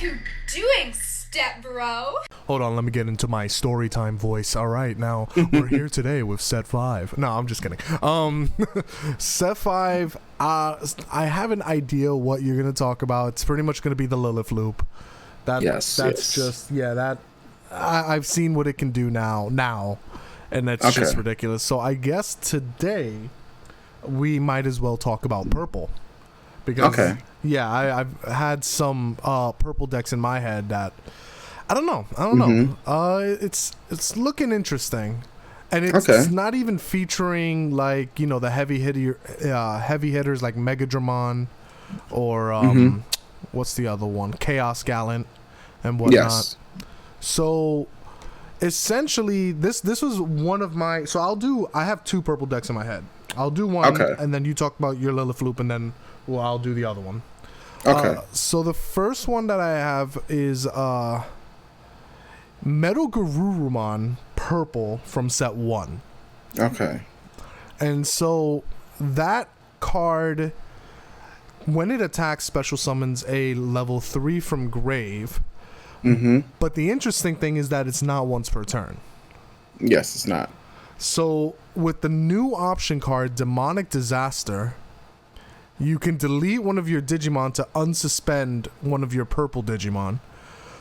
you doing, step bro? Hold on, let me get into my story time voice. All right, now we're here today with set 5. No, I'm just kidding. Set 5, I have an idea what you're going to talk about. It's pretty much going to be the Lilith loop. I've seen what it can do now, and that's just ridiculous. So I guess today we might as well talk about purple. Because I've had some purple decks in my head that I don't know. It's looking interesting, and it's not even featuring like the heavy hitters like Megadramon or what's the other one, Chaos Gallant and whatnot. Yes. So essentially, this was one of my. So I have 2 purple decks in my head. I'll do one, and then you talk about your Lilith loop, and then I'll do the other one. Okay. So the first one that I have is Metal Garurumon purple from set 1. Okay. And so that card, when it attacks, special summons a level 3 from grave. But the interesting thing is that it's not once per turn. Yes, it's not. So with the new option card, Demonic Disaster, you can delete one of your Digimon to unsuspend one of your purple Digimon.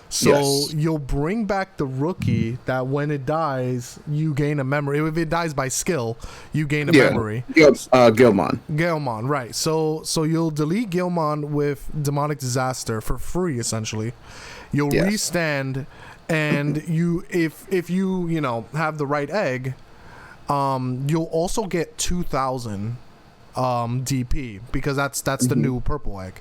So you'll bring back the rookie that when it dies, you gain a memory. If it dies by skill, you gain a memory. Gilmon, right. So you'll delete Gilmon with Demonic Disaster for free, essentially. You'll restand, and if you have the right egg, you'll also get 2,000 DP, because that's the new purple egg.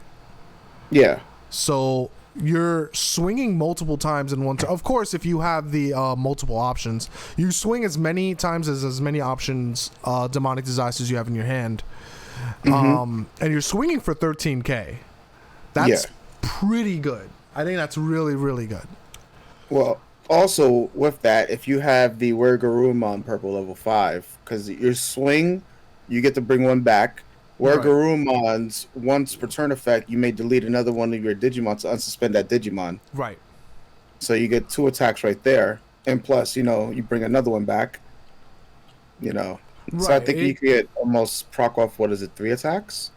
Yeah. So you're swinging multiple times in one turn. Of course, if you have the multiple options, you swing as many times as many options Demonic Disasters you have in your hand. And you're swinging for 13k. That's pretty good. I think that's really, really good. Well, also with that, if you have the Garurumon purple level 5, because your swing, you get to bring one back. Garurumon's once per turn effect, you may delete another one of your Digimon to unsuspend that Digimon. Right. So you get 2 attacks right there, and plus, you bring another one back. Right. So I think you could get almost proc off. 3 attacks?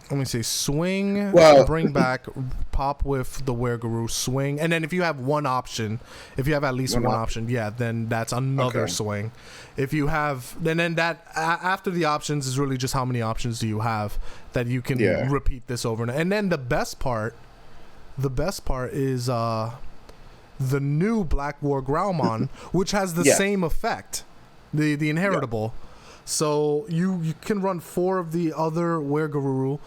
Let me see. Swing, bring back, pop with the Wereguru, swing, and then if you have one option, if you have at least one option, then that's another swing. If you have, then that after the options is really just how many options do you have that you can repeat this over, and then the best part is the new Black War Growlmon, which has the same effect, the inheritable. So you can run 4 of the other Wereguru.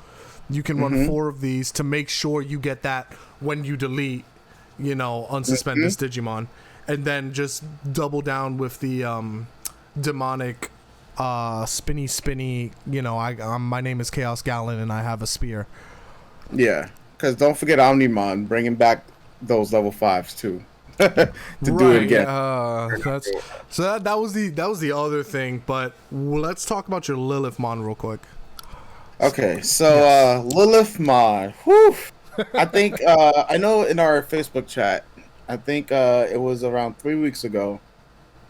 You can run 4 of these to make sure you get that when you delete, unsuspend this Digimon, and then just double down with the demonic spinny. My name is Chaos Gallant and I have a spear. Yeah, because don't forget Omnimon bringing back those level 5s too. Do it again. That was the other thing. But let's talk about your Lilithmon real quick. Okay, so Lilithmon. Whew. I think I know in our Facebook chat, I think it was around 3 weeks ago,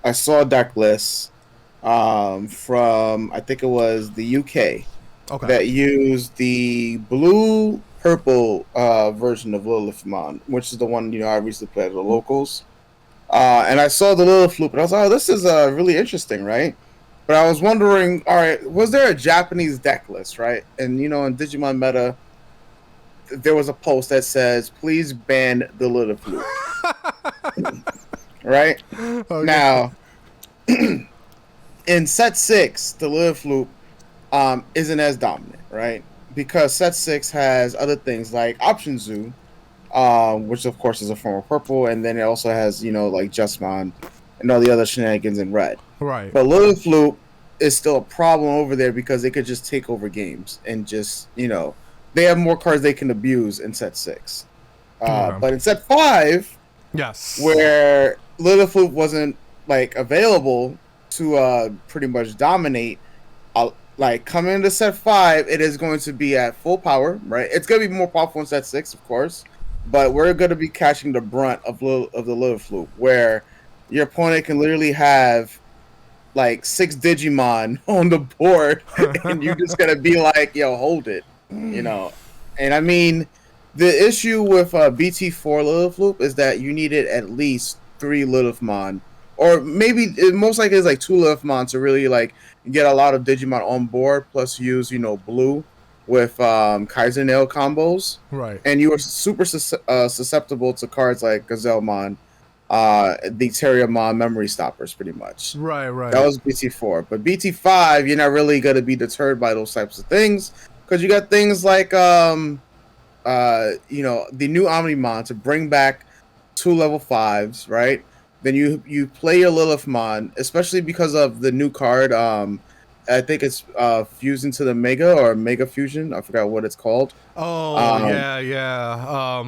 I saw a deck list from, I think it was the UK, that used the blue-purple version of Lilithmon, which is the one I recently played at the locals. And I saw the Lilith loop, and I was like, oh, this is really interesting, right? But I was wondering, all right, was there a Japanese deck list, right? And, in Digimon Meta, there was a post that says, please ban the Lilith loop. Right? Okay. Now, in set 6, the Lilith loop isn't as dominant, right? Because set 6 has other things like Option Zoo, which of course is a form of purple, and then it also has, like Justmon and all the other shenanigans in red. Right. But Lilith loop is still a problem over there because they could just take over games and just, they have more cards they can abuse in set 6. But in set 5, where Lilith loop wasn't like available to pretty much dominate, like coming into set 5, it is going to be at full power, right? It's going to be more powerful in set 6, of course, but we're going to be catching the brunt of the Lilith loop, where your opponent can literally have like 6 Digimon on the board, and you just gotta be like, "Yo, hold it," you know. And I mean, the issue with BT4 Lilith Loop is that you needed at least 3 Lilithmon, or maybe most likely it's like 2 Lilithmon to really like get a lot of Digimon on board. Plus, use blue with Kaiser Nail combos, Right. and you were super susceptible to cards like Gazellemon, the Terriermon memory stoppers, pretty much. Right. That was BT4. But BT5, you're not really going to be deterred by those types of things, because you got things like the new Omnimon to bring back 2 level 5s, right? Then you play your Lilithmon, especially because of the new card. I think it's Fusion to the Mega, or Mega Fusion. I forgot what it's called. Oh, yeah.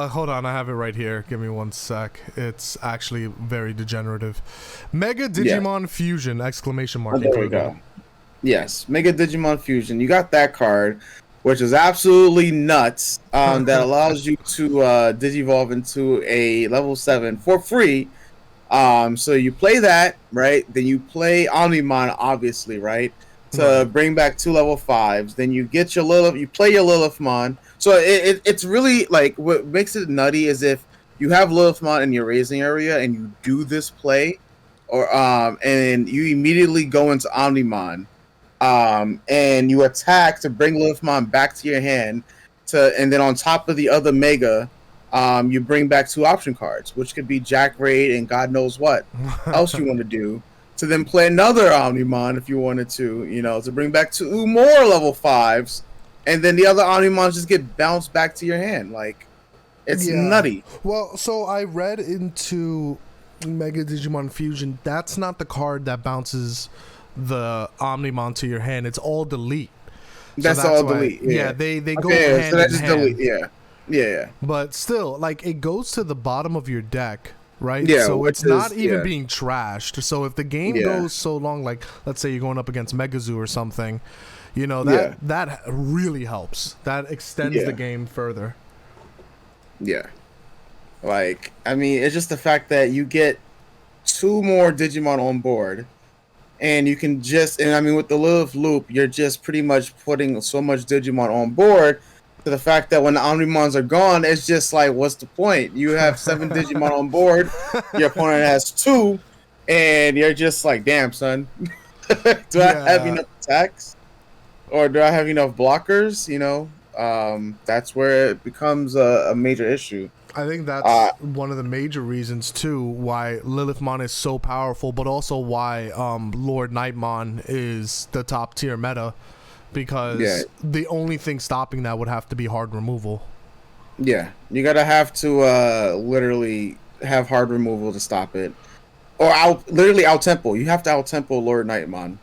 Hold on, I have it right here. Give me one sec. It's actually very degenerative. Mega Digimon Fusion! Exclamation mark. Oh, there we go. Yes, Mega Digimon Fusion. You got that card, which is absolutely nuts. That allows you to digivolve into a level 7 for free. So you play that, right? Then you play Omnimon, obviously, right? To bring back 2 level 5s. Then you get your you play your Lilithmon. So it's really like, what makes it nutty is if you have Lilithmon in your raising area and you do this play, or and you immediately go into Omnimon, and you attack to bring Lilithmon back to your hand, and then on top of the other Mega, you bring back 2 option cards, which could be Jack Raid and God knows what else you want to do. To then play another Omnimon if you wanted to bring back 2 more level 5s, and then the other Omnimons just get bounced back to your hand. Like, it's nutty. Well, so I read into Mega Digimon Fusion. That's not the card that bounces the Omnimon to your hand. It's all delete. That's all delete. Yeah, they go hand so that's in just hand. delete. Yeah. But still, like, it goes to the bottom of your deck, right? Yeah, so it's not even yeah. being trashed. So if the game goes so long, like, let's say you're going up against Megazoo or something, that really helps. That extends the game further. Yeah. Like, I mean, it's just the fact that you get 2 more Digimon on board, and you can with the Lilith Loop, you're just pretty much putting so much Digimon on board, to the fact that when the Omnimons are gone, it's just like, what's the point? You have 7 Digimon on board, your opponent has 2, and you're just like, damn, son. Do I have enough attacks? Or do I have enough blockers? That's where it becomes a major issue. I think that's one of the major reasons too why Lilithmon is so powerful, but also why Lord Nightmon is the top tier meta, because the only thing stopping that would have to be hard removal. Yeah, you gotta have to literally have hard removal to stop it, or out tempo. You have to out tempo Lord Nightmon,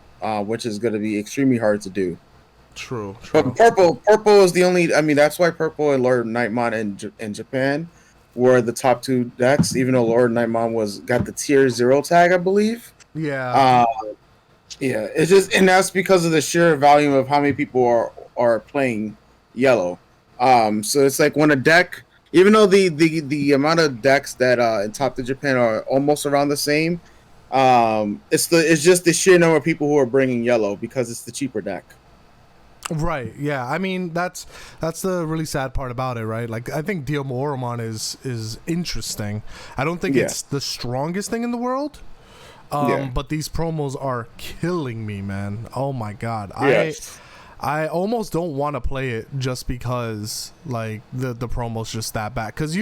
which is gonna be extremely hard to do. True. But purple is the only. I mean, that's why purple and Lord Nightmon in Japan were the top 2 decks, even though Lord Nightmon got the tier 0 tag, I believe. Yeah. It's just, and that's because of the sheer volume of how many people are playing yellow. So it's like when a deck, even though the amount of decks that in top 2 Japan are almost around the same, it's just the sheer number of people who are bringing yellow, because it's the cheaper deck. Right. Yeah. I mean, that's the really sad part about it, right? Like, I think Diomoromon is interesting. I don't think it's the strongest thing in the world. But these promos are killing me, man. Oh my god. I almost don't want to play it just because, like, the promo's just that bad. Because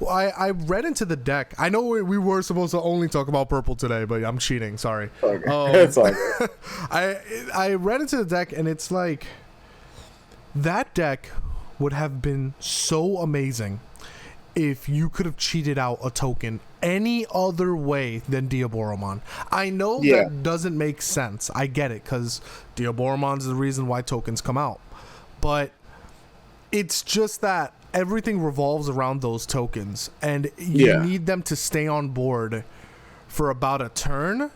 I read into the deck. I know we were supposed to only talk about purple today, but I'm cheating. Sorry. Okay. It's all good. I read into the deck, and it's like, that deck would have been so amazing if you could have cheated out a token any other way than Diaboromon. I know that doesn't make sense. I get it, because Diaboromon's the reason why tokens come out. But it's just that everything revolves around those tokens, and you need them to stay on board for about a turn,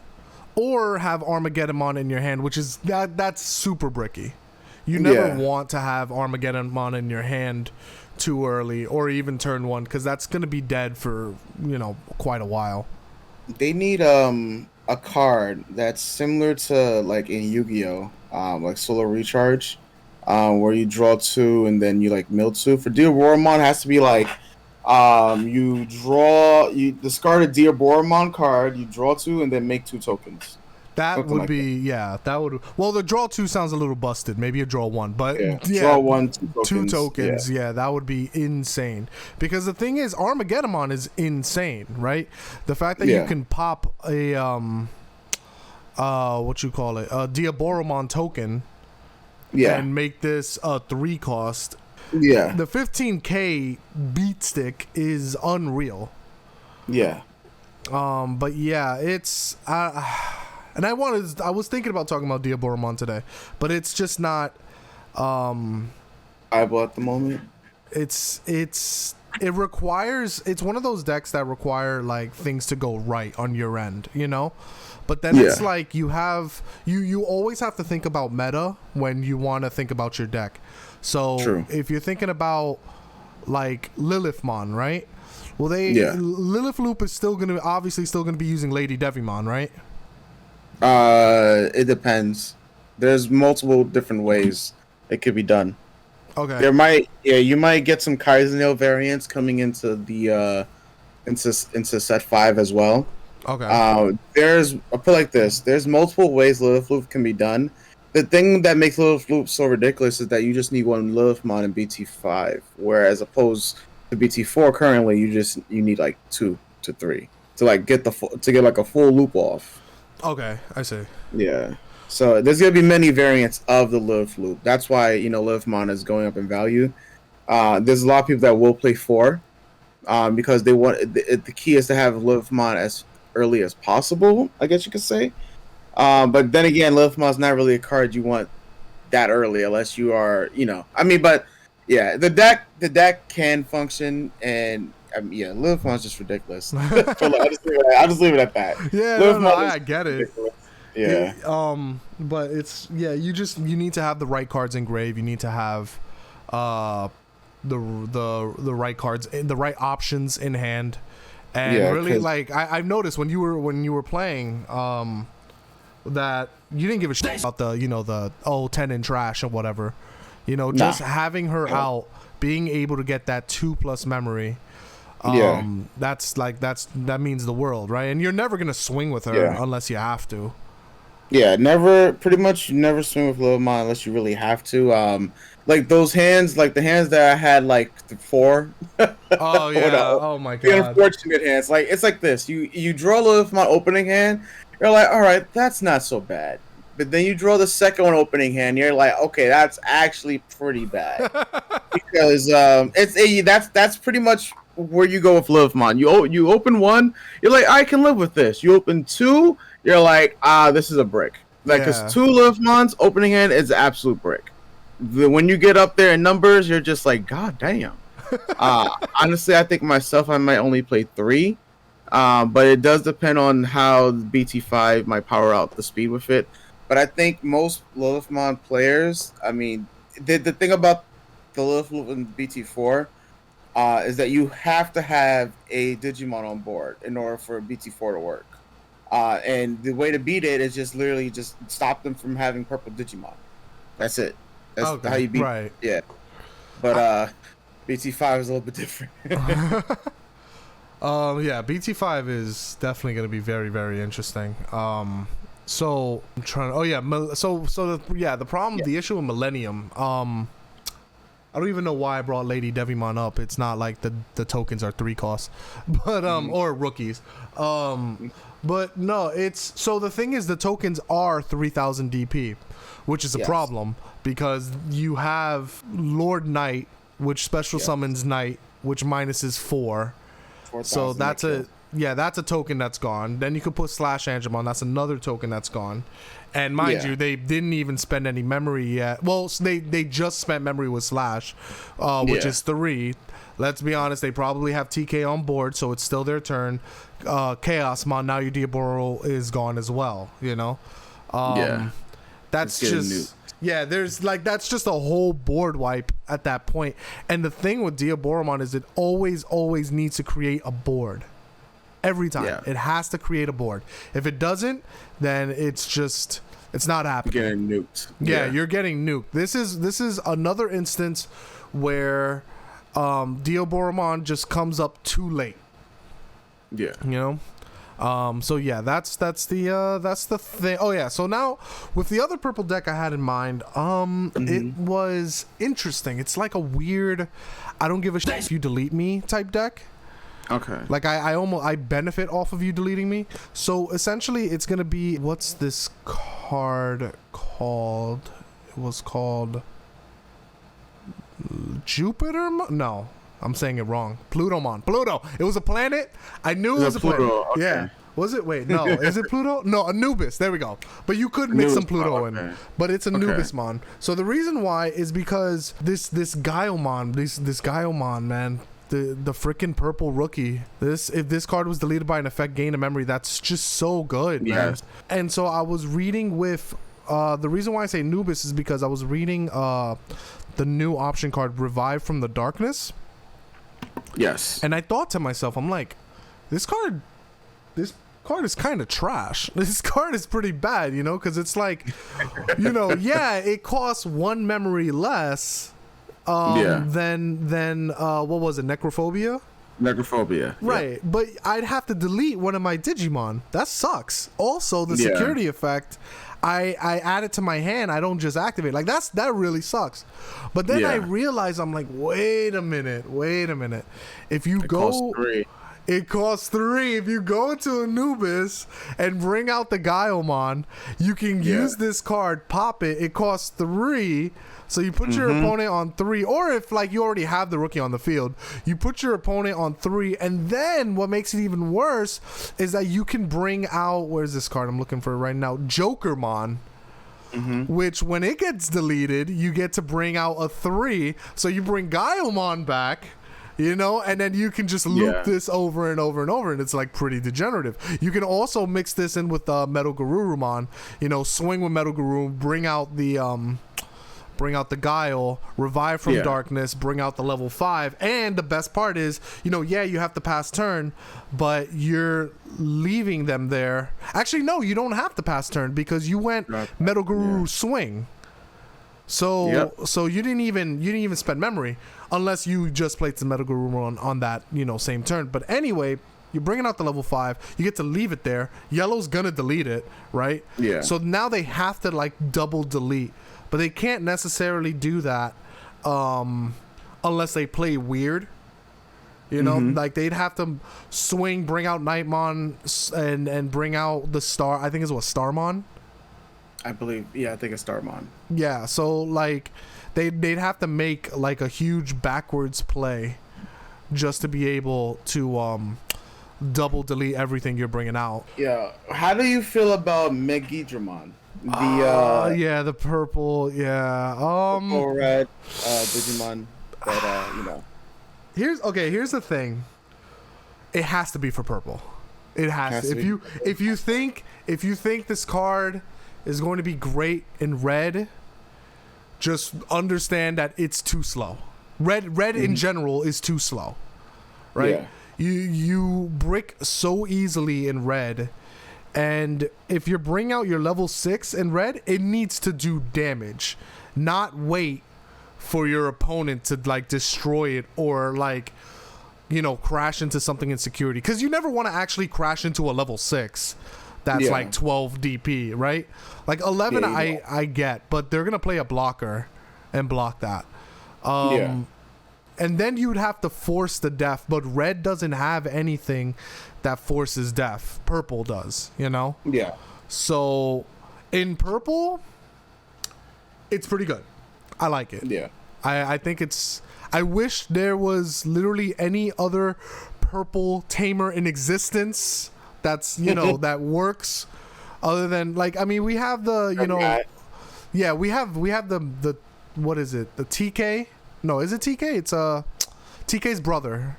or have Armageddon in your hand, which is that's super bricky. You never want to have Armageddon in your hand too early, or even turn 1, because that's going to be dead for quite a while. They need a card that's similar to like in Yu-Gi-Oh, like Solar Recharge, where you draw 2 and then you like mill 2. For Diaboromon, it has to be like you discard a Diaboromon card, you draw 2, and then make 2 tokens. That Something would like be that would. Well, the draw 2 sounds a little busted. Maybe a draw 1, but draw 1, 2 tokens. Yeah, that would be insane. Because the thing is, Armageddon is insane, right? The fact that you can pop a what you call it, a Diaboromon token, and make this a 3 cost. Yeah, the 15k beat stick is unreal. Yeah. But yeah, it's and I was thinking about talking about Diaboromon today, but it's just not viable at the moment. It's one of those decks that require like things to go right on your end, but then it's like you always have to think about meta when you want to think about your deck. So if you're thinking about like Lilithmon, right? Well, Lilith Loop is still going to be using Lady Devimon, right? It depends. There's multiple different ways it could be done. Okay. You might get some Kaizenil variants coming into the into set 5 as well. Okay. I'll put it like this. There's multiple ways Lilith Loop can be done. The thing that makes Lilith Loop so ridiculous is that you just need one Lilithmon in BT5, whereas opposed to BT4 currently, you need like 2 to 3 to like get like a full loop off. Okay, I see. Yeah. So there's gonna be many variants of the Lilith Loop. That's why Lilithmon is going up in value. There's a lot of people that will play 4, because they want the key is to have Lilithmon as early as possible, I guess you could say. But then again, Lilithmon is not really a card you want that early unless you are, but yeah, the deck can function, and Lilithmon is just ridiculous. I'll just leave it at that. Yeah, I get it. Yeah. But it's you need to have the right cards engraved. You need to have the right cards, the right options in hand, and really like I've noticed when you were playing that you didn't give a shit about the 10 in trash or whatever. Just having her out, being able to get that 2+ memory, that means the world, right? And you're never gonna swing with her unless you have to. Yeah, pretty much never swing with Lilithmon unless you really have to. Like those hands, like the hands that I had, like the 4. Oh yeah. Oh my god. The unfortunate hands. Like it's like this. You draw Lilithmon opening hand. You're like, all right, that's not so bad. But then you draw the second one opening hand. You're like, okay, that's actually pretty bad. Because that's pretty much where you go with Lilithmon. You open 1, you're like, I can live with this. You open 2, you're like, this is a brick. Like, because 2 Lilithmons opening hand is absolute brick. When you get up there in numbers, you're just like, god damn. Honestly, I think myself, I might only play 3. But it does depend on how BT5 might power out the speed with it. But I think most Lilithmon players, I mean, the thing about the Lilith Loop in BT4 is that you have to have a Digimon on board in order for BT4 to work. And the way to beat it is just literally just stop them from having purple Digimon. That's it. That's how you beat it. Yeah. But BT5 is a little bit different. BT5 is definitely going to be very, very interesting. So I'm trying to, the problem, the issue with Millennium, I don't even know why I brought Lady Devimon up. It's not like the tokens are 3 costs, but or rookies. But no, so the thing is the tokens are 3000 DP, which is a problem because you have Lord Knight, which special summons Knight, which minuses 4. So that's that's a token that's gone. Then you could put Slash Angemon. That's another token that's gone. And mind you, they didn't even spend any memory yet. Well, they just spent memory with Slash, which is 3. Let's be honest, they probably have TK on board, so it's still their turn. Chaosmon, now your Diaboro is gone as well, you know? That's just... Yeah, there's like that's just a whole board wipe at that point. And the thing with Diaboromon is it always needs to create a board. Every time. Yeah. It has to create a board. If it doesn't, then it's not happening. You're getting nuked. Yeah, you're getting nuked. This is another instance where Diaboromon just comes up too late. Yeah. You know? So yeah, that's the thing. Oh yeah, so now with the other purple deck I had in mind, it was interesting. It's like a weird, I don't give a shit if you delete me type deck. Okay. Like I benefit off of you deleting me. So essentially it's gonna be, what's this card called? It was called Jupiter? No. I'm saying it wrong. Plutomon. Pluto. It was a planet. I knew it was a planet. Okay. Yeah. Was it? Wait, no. Is it Pluto? No, Anubis. There we go. But you could mix some Pluto in. But it's Anubismon. So the reason why is because this Gaiomon, this Gaiomon, man, the freaking purple rookie. If this card was deleted by an effect, gain a memory, that's just so good, man. And so I was reading with the reason why I say Anubis is because I was reading the new option card, Revive from the Darkness. Yes. And I thought to myself, I'm like, this card is kind of trash. This card is pretty bad, you know, because it's like, you know, it costs 1 memory less than what was it, Necrophobia? Necrophobia. Right. Yeah. But I'd have to delete one of my Digimon. That sucks. Also, the security effect, I add it to my hand. I don't just activate. Like that really sucks. But then I realize, I'm like, wait a minute. If you go, it costs 3. If you go into Anubis and bring out the Gaiomon, you can use this card, pop it. It costs 3. So you put your opponent on 3, or if like you already have the rookie on the field, you put your opponent on 3, and then what makes it even worse is that you can bring out, where's this card I'm looking for right now, Jokermon, which when it gets deleted, you get to bring out a 3, so you bring Gaiomon back, you know, and then you can just loop this over and over and over, and it's like pretty degenerative. You can also mix this in with Metal Garurumon, you know, swing with Metal Guru, bring out the Guile, Revive from Darkness, bring out the level 5, and the best part is, you know, you have to pass turn, but you're leaving them there. Actually, no, you don't have to pass turn because you went Metal Guru swing. So you didn't even spend memory unless you just played the Metal Guru on that, you know, same turn. But anyway, you're bringing out the level 5. You get to leave it there. Yellow's gonna delete it, right? Yeah. So now they have to like double delete. But they can't necessarily do that unless they play weird. You know, like they'd have to swing, bring out Nightmon, and bring out the Star. I think it's what, Starmon? I believe, I think it's Starmon. Yeah, so like they'd have to make like a huge backwards play just to be able to double delete everything you're bringing out. Yeah. How do you feel about Megidramon? The purple, purple red Digimon that you know. Here's the thing. It has to be for purple. It has to. If you think this card is going to be great in red, just understand that it's too slow. Red in general is too slow. Right? Yeah. You brick so easily in red. And if you bring out your level 6 in red, it needs to do damage, not wait for your opponent to like destroy it or like, you know, crash into something in security. Because you never want to actually crash into a level 6 that's like 12 DP, right? Like 11 I get, but they're going to play a blocker and block that. And then you'd have to force the death, but red doesn't have anything that forces death. Purple does, you know? Yeah. So in purple, it's pretty good. I like it. Yeah. I think it's... I wish there was literally any other purple tamer in existence that's, you know, that works. Other than, like, I mean, we have the, you know, yeah, we have the what is it? The TK? No, is it TK? It's TK's brother.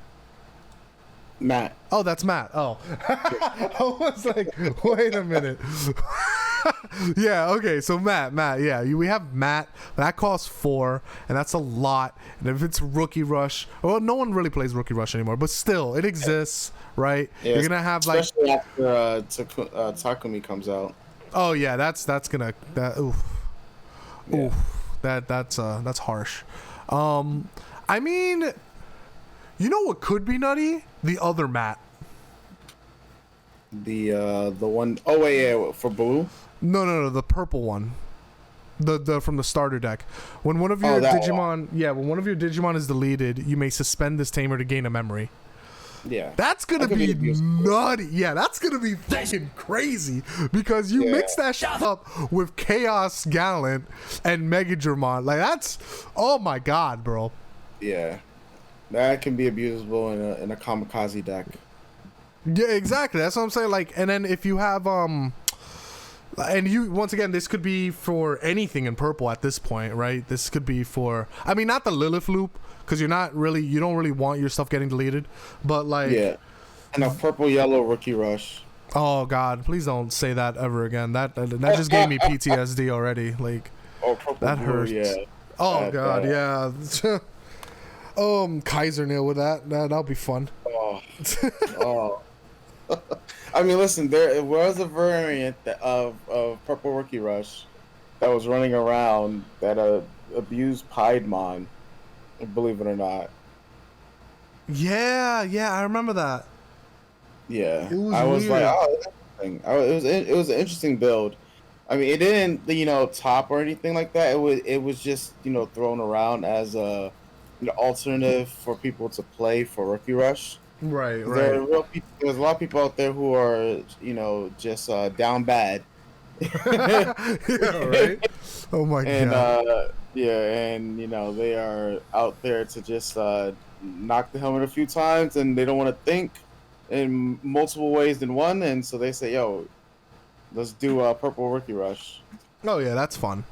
Matt. Oh, that's Matt. Oh. I was like, wait a minute. Yeah, okay, so Matt, yeah, we have Matt. That costs 4, and that's a lot. And if it's Rookie Rush, well, no one really plays Rookie Rush anymore, but still, it exists, right? Yeah, you're gonna have like, especially after Takumi comes out. oh yeah, that's gonna that's harsh. I mean, you know what could be nutty? The other Matt. The one oh wait, yeah, for blue. No, the purple one. The from the starter deck. When one of your Digimon, when one of your Digimon is deleted, you may suspend this tamer to gain a memory. Yeah. That's gonna be nutty. Yeah, that's gonna be fucking crazy because you mix that shit up with Chaos Gallant and Megadramon. Like that's, oh my god, bro. Yeah. That can be abusable in a kamikaze deck. Yeah, exactly. That's what I'm saying. Like, and then if you have and you, once again, this could be for anything in purple at this point, right? This could be for, I mean, not the Lilith loop, because you don't really want your stuff getting deleted, but like, yeah, and a purple yellow Rookie Rush. Oh god, please don't say that ever again. That just gave me PTSD already. Like, that hurts. Yeah. Oh god, yeah. Kaiser Nail with that'll be fun. Oh. I mean, listen, there was a variant of Purple Rookie Rush that was running around that abused Piedmon, believe it or not. Yeah, I remember that. Yeah, I was like, oh, it was an interesting build. I mean, it didn't, top or anything like that. It was just, thrown around as a alternative for people to play for Rookie Rush. Right. There's a lot of people out there who are, just down bad. Yeah, right. Oh my god. And they are out there to just knock the helmet a few times, and they don't want to think in multiple ways than one, and so they say, "Yo, let's do a Purple Rookie Rush." Oh yeah, that's fun.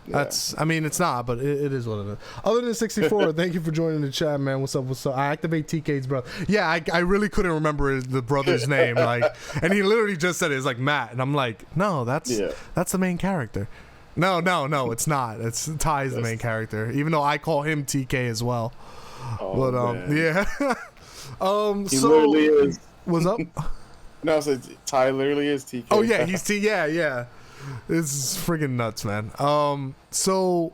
Yeah. That's, I mean, it's not, but it is what it is. Other than 64, thank you for joining the chat, man. What's up? I activate TK's brother. Yeah, I really couldn't remember the brother's name, like, and he literally just said it's like Matt, and I'm like, no, that's the main character. No, it's not. It's Ty's the main character, even though I call him TK as well. Oh, but man. Yeah. He literally is. What's up? No, so Ty literally is TK. Oh yeah, he's T. Yeah. It's friggin' nuts, man. So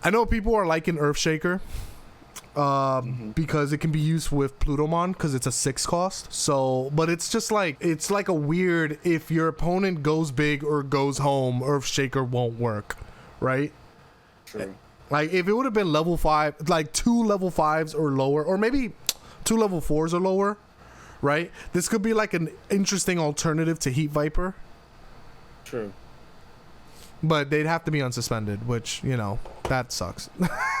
I know people are liking Earthshaker because it can be used with Plutomon because it's a 6 cost. So, but it's just like, it's like a weird, if your opponent goes big or goes home, Earthshaker won't work, right? True. Like if it would have been level 5, like 2 level 5s or lower, or maybe 2 level 4s or lower, right? This could be like an interesting alternative to Heat Viper. True. But they'd have to be unsuspended, which, that sucks.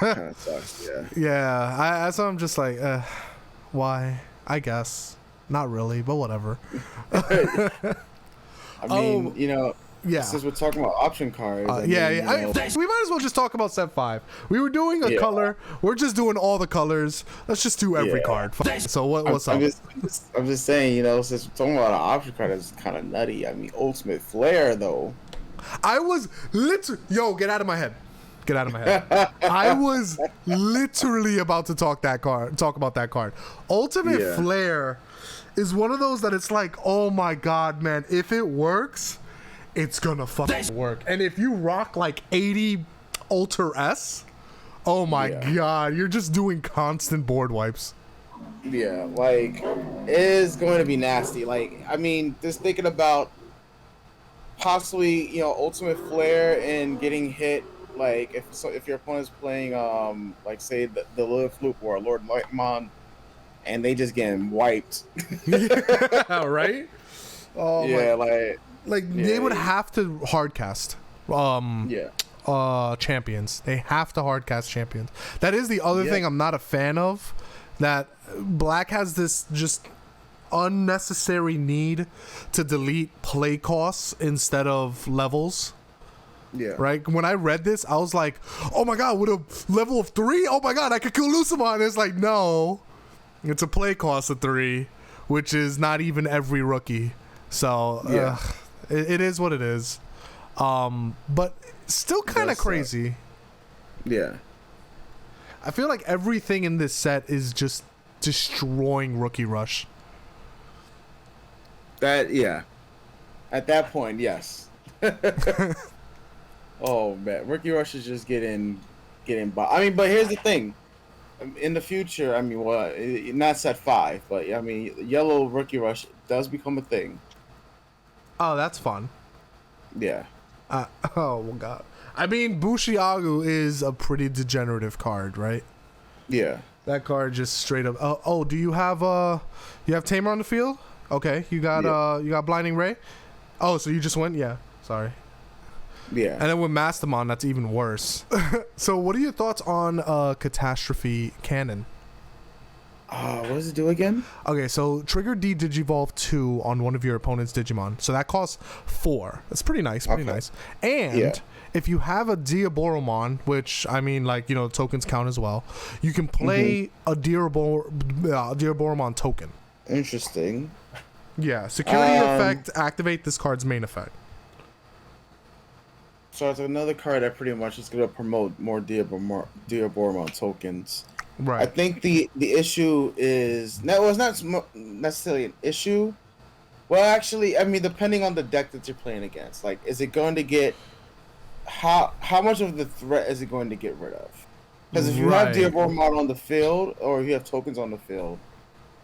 Kind of sucks, yeah. Yeah, that's why I'm just like, why? I guess. Not really, but whatever. I mean, yeah. Since we're talking about option cards. We might as well just talk about set 5. We were doing a color. We're just doing all the colors. Let's just do every card. So what's up? I'm just saying, since we're talking about an option card, it's kind of nutty. I mean, Ultimate Flare, though. I was literally... Yo, get out of my head. Get out of my head. I was literally about to talk about that card. Ultimate Flare is one of those that it's like, oh my god, man, if it works, it's gonna fucking work. And if you rock like 80 Alter S, oh my god, you're just doing constant board wipes. Yeah, like, it is going to be nasty. Like, I mean, just thinking about possibly, Ultimate Flare and getting hit, like, if your opponent's playing, like, say, the Lilith Loop or Lord Lightmon, and they just getting wiped. Yeah, right? Oh, yeah, they would have to hardcast champions. They have to hardcast champions. That is the other thing I'm not a fan of. that Black has this just unnecessary need to delete play costs instead of levels. Yeah. Right? When I read this, I was like, oh my god, with a level of 3? Oh my god, I could kill Lucimon. It's like, no. It's a play cost of 3, which is not even every rookie. So, Yeah. it is what it is. But still kind of crazy. Yeah. I feel like everything in this set is just destroying Rookie Rush. Yeah. At that point, yes. Oh man, Rookie Rush is just getting by. I mean, but here's the thing. In the future, I mean, well, not set 5, but I mean, yellow Rookie Rush does become a thing. Oh, that's fun. Yeah. Oh my god. I mean, Bushiagu is a pretty degenerative card, right? Yeah. That card just straight up. Oh, do you have Tamer on the field? Okay, you got Blinding Ray. Oh, so you just went? Yeah. Sorry. Yeah. And then with Mastamon, that's even worse. So, what are your thoughts on Catastrophe Cannon? What does it do again? Okay, so trigger D Digivolve 2 on one of your opponent's Digimon. So that costs 4. That's pretty nice, nice. And if you have a Diaboromon, which, I mean, like, you know, tokens count as well, you can play a Diaboromon token. Interesting. Yeah, security effect, activate this card's main effect. So it's another card that pretty much is going to promote more Diaboromon tokens. Right. I think the issue is it's not necessarily an issue. Well, actually, I mean, depending on the deck that you're playing against, like, is it going to get how much of the threat is it going to get rid of? Because if you have Diaboromon on the field, or if you have tokens on the field,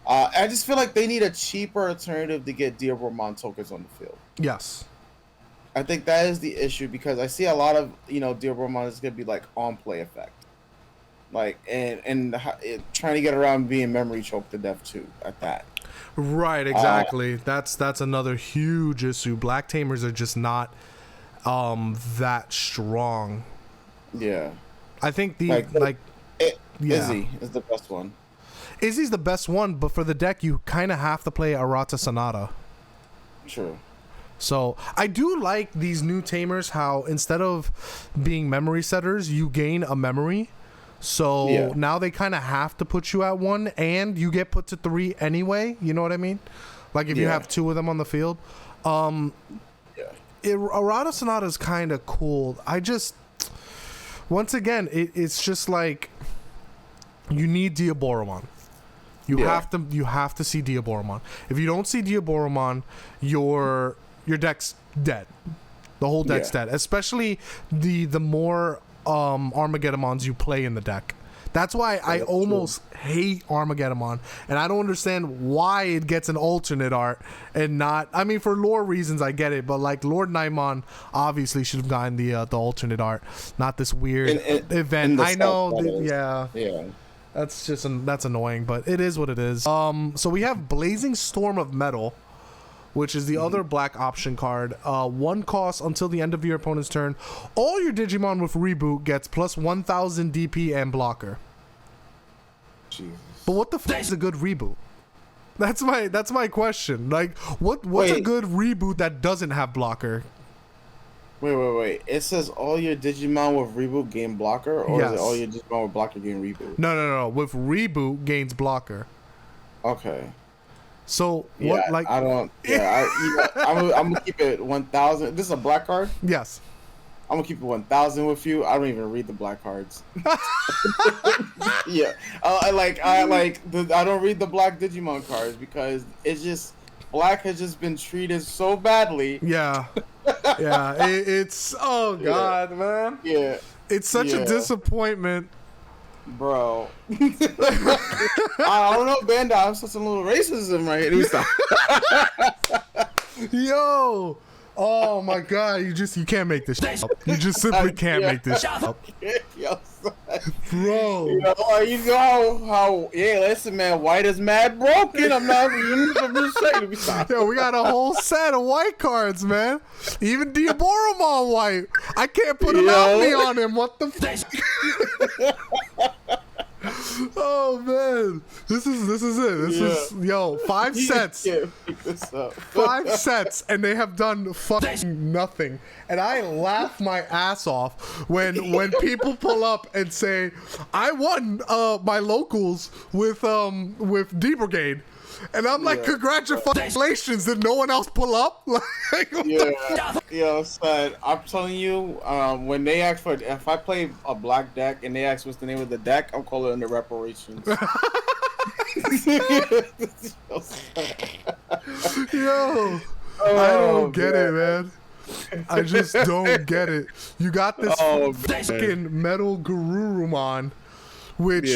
I just feel like they need a cheaper alternative to get Diaboromon tokens on the field. Yes. I think that is the issue, because I see a lot of, you know, Diaboromon is going to be like on play effect. Like, and trying to get around being memory choked to death too at that. Right, exactly. That's another huge issue. Black Tamers are just not that strong. Yeah. I think Izzy is the best one. Izzy's the best one, but for the deck you kind of have to play Arata Sonata. True. So I do like these new Tamers, how instead of being memory setters, you gain a memory. So now they kind of have to put you at 1, and you get put to 3 anyway. You know what I mean? Like if you have 2 of them on the field. Arata Sonata is kind of cool. I just, once again, it's just like you need Diaboromon. You have to see Diaboromon. If you don't see Diaboromon, your deck's dead. The whole deck's dead. Especially the more Armageddonmons you play in the deck. That's why I almost hate Armageddonmon, and I don't understand why it gets an alternate art and not. I mean, for lore reasons, I get it, but like Lord Nightmon obviously should have gotten the alternate art, not this weird event. I know, yeah. That's annoying, but it is what it is. So we have Blazing Storm of Metal, which is the other black option card. 1 cost until the end of your opponent's turn. All your Digimon with Reboot gets plus 1,000 DP and blocker. Jesus. But what the fuck is a good reboot? That's my question. Like, what's a good reboot that doesn't have blocker? Wait. It says all your Digimon with Reboot gain blocker, or is it all your Digimon with blocker gain Reboot? No. With Reboot gains blocker. Okay. So what? Like, I don't. Yeah, I'm gonna keep it 1,000. This is a black card. Yes. I'm gonna keep it 1,000 with you. I don't even read the black cards. Yeah, I don't read the black Digimon cards because it's just black has just been treated so badly. Yeah. It's god, man. Yeah. It's such a disappointment. Bro, I don't know, Bandai. I'm such a little racism right here. Yo, oh my god, you can't make this shit up. You just simply can't make this shit up. Yo, bro. You know how? Yeah, listen, man. White is mad broken. I'm just saying. Yo, we got a whole set of white cards, man. Even Diaboromon white. I can't put an Omni on him. What the fuck? Oh man. This is it. This is yo 5 sets. You can't pick this up. 5 sets, and they have done fucking nothing. And I laugh my ass off when people pull up and say, "I won my locals with D Brigade," and I'm like, "Congratulations! Did no one else pull up?" Like, Yo, son, I'm telling you, when they ask for, if I play a black deck and they ask what's the name of the deck, I'm calling it under reparations. Yo, I don't get it, man. I just don't get it. You got this fucking metal Garurumon, which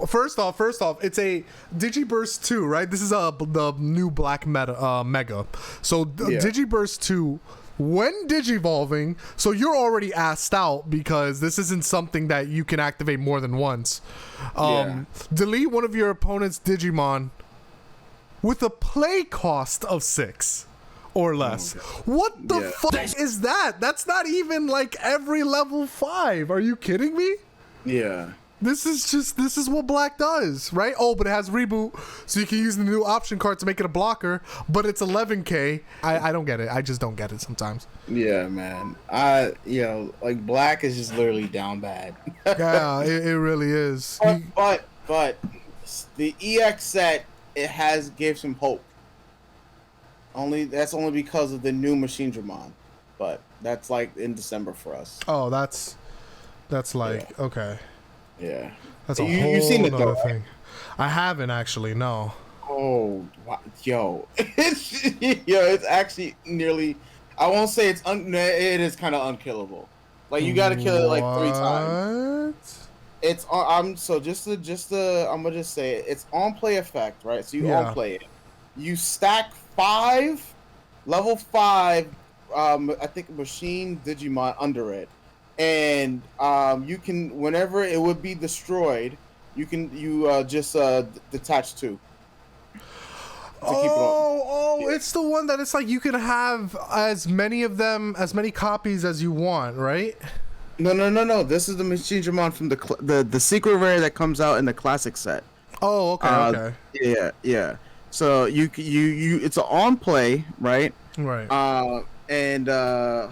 first off, it's a Digiburst 2, right? This is the new black mega. So Digiburst 2, when digivolving, so you're already assed out because this isn't something that you can activate more than once. Delete one of your opponent's Digimon with a play cost of 6 or less. What the fuck is that? That's not even like every level 5. Are you kidding me? Yeah. This is what black does, right? Oh, but it has reboot, so you can use the new option card to make it a blocker, but it's 11k. I don't get it. I just don't get it sometimes. Yeah, man. Like black is just literally down bad. Yeah, it really is. But the EX set, it gave some hope. That's only because of the new Machine Dramon. But that's like in December for us. Oh, that's like okay. Yeah, that's a whole you've seen it other though, thing. right? I haven't actually. No. Oh, wow. It's actually nearly. I won't say it is kind of unkillable. Like you got to kill it like 3 times. It's on. I'm gonna just say it. It's on play effect, right? So you on play it. You stack 5 level 5. I think machine Digimon under it. And you can, whenever it would be destroyed, you just detach 2. It's the one that it's like you can have as many of them, as many copies as you want, right? No. This is the Machine Dramon from the secret rare that comes out in the classic set. Oh, okay. Yeah. So you it's an on play, right? Right. And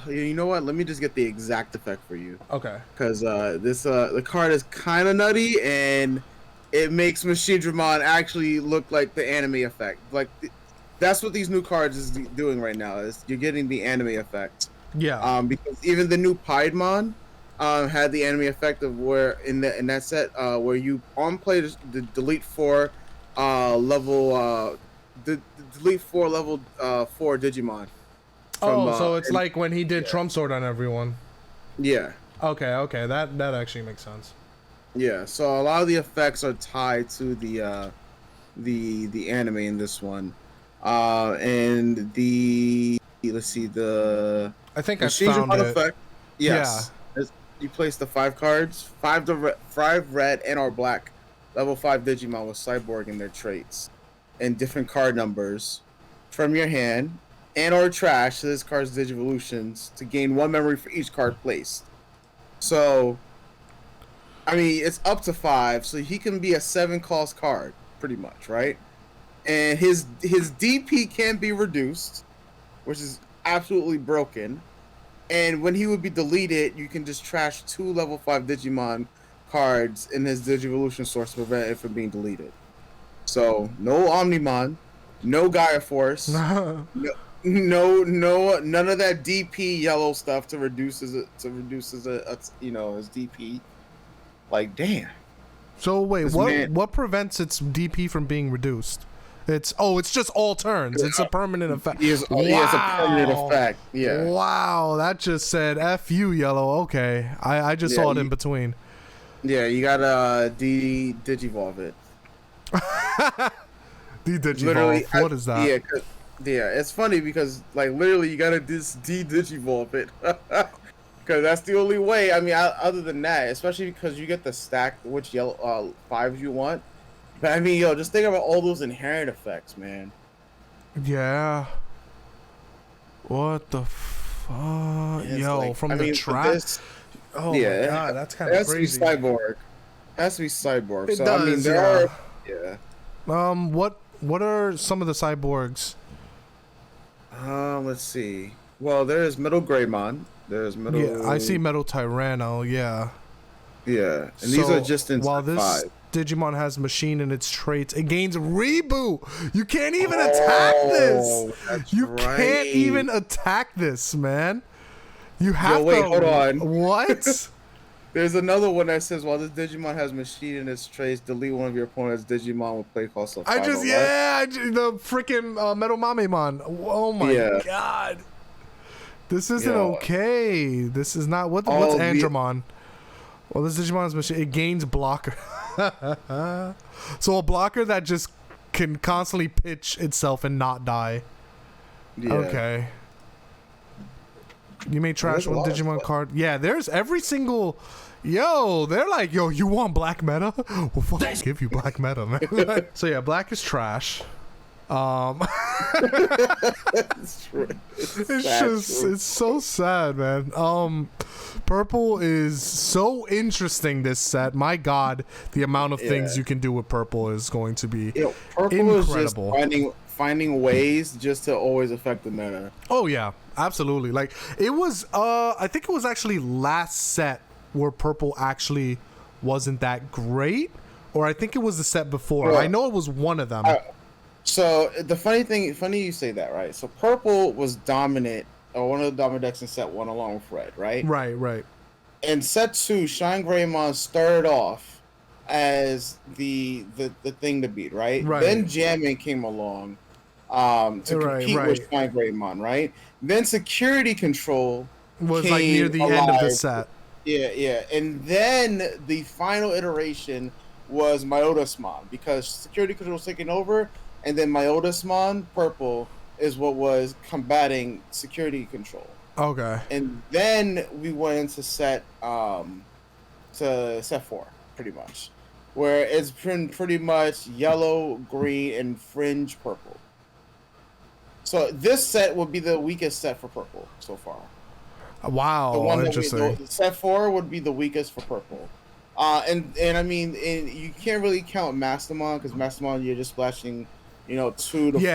you know what? Let me just get the exact effect for you. Okay. Because the card is kind of nutty, and it makes Machine Dramon actually look like the anime effect. Like that's what these new cards is doing right now. Is you're getting the anime effect. Yeah. Because even the new Piedmon had the anime effect of where in that set where you on play the delete 4 level delete 4 level 4 Digimon. So it's like when he did Trump Sword on everyone. Yeah. Okay. That actually makes sense. Yeah. So a lot of the effects are tied to the anime in this one, and let's see I think I found it. Effect. Yes. Yeah. You place the 5 cards, 5 red and or black level 5 Digimon with Cyborg in their traits, and different card numbers from your hand. And or trash to this card's Digivolutions to gain 1 memory for each card placed. So, I mean, it's up to 5, so he can be a 7 cost card, pretty much, right? And his DP can be reduced, which is absolutely broken. And when he would be deleted, you can just trash 2 level 5 Digimon cards in his Digivolution source to prevent it from being deleted. So, no Omnimon, no Gaia Force, No, none of that DP yellow stuff to reduce his DP. Like, damn. So wait, what prevents its DP from being reduced? It's just all turns. It's a permanent effect. It's a permanent effect. Yeah. Wow, that just said F you, yellow. Okay, I just saw it in between. Yeah, you gotta digivolve it. Digivolve. Literally, what is that? Yeah, it's funny because like literally you gotta digivolve it, because that's the only way. I mean, other than that, especially because you get the stack which yellow 5s you want. But I mean, just think about all those inherent effects, man. Yeah. What the fuck, the trap. Oh my god, that's kind of crazy. Cyborg has to be cyborg. It So does, I mean, yeah. What are some of the cyborgs? Let's see. Well, there's Metal Greymon. There's Metal. Yeah, I see Metal Tyranno. Yeah. Yeah, and these are just in while set this 5. Digimon has machine in its traits, it gains reboot. You can't even attack this. You can't even attack this, man. You have wait, to. hold on. What? There's another one that says, while this Digimon has machine in its traits, delete one of your opponent's Digimon with play cost of 5. The freaking Metal Mamemon. Oh my god. This isn't okay. This is not what's Andromon. Well, this Digimon's machine, it gains blocker. So a blocker that just can constantly pitch itself and not die. Yeah. Okay. You may trash one Digimon card. Yeah, there's every single. Yo, they're like, yo, you want black meta? Well, fuck, I'll give you black meta, man. So yeah, black is trash. It's so sad, man. Purple is so interesting this set. My god, the amount of things you can do with purple is going to be purple incredible. Is just finding ways just to always affect the meta. Oh yeah, absolutely. Like it was I think it was actually last set where purple actually wasn't that great, or I think it was the set before. I know it was one of them. So the funny you say that, right? So purple was dominant, or one of the dominant decks in set 1 along with red, right? Right. In set 2, Shine Greymon started off as the thing to beat, right? Then Jamming came along to compete with Shine Greymon, right? Then Security Control was like near the end of the set. Yeah. And then the final iteration was Myotismon, because Security Control was taking over. And then Myotismon, purple, is what was combating Security Control. Okay. And then we went into set 4, pretty much, where it's been pretty much yellow, green, and fringe purple. So this set would be the weakest set for purple so far. Wow, the one interesting. Set 4 would be the weakest for purple. And I mean, you can't really count Mastermon, because Mastermon, you're just splashing 2 to 4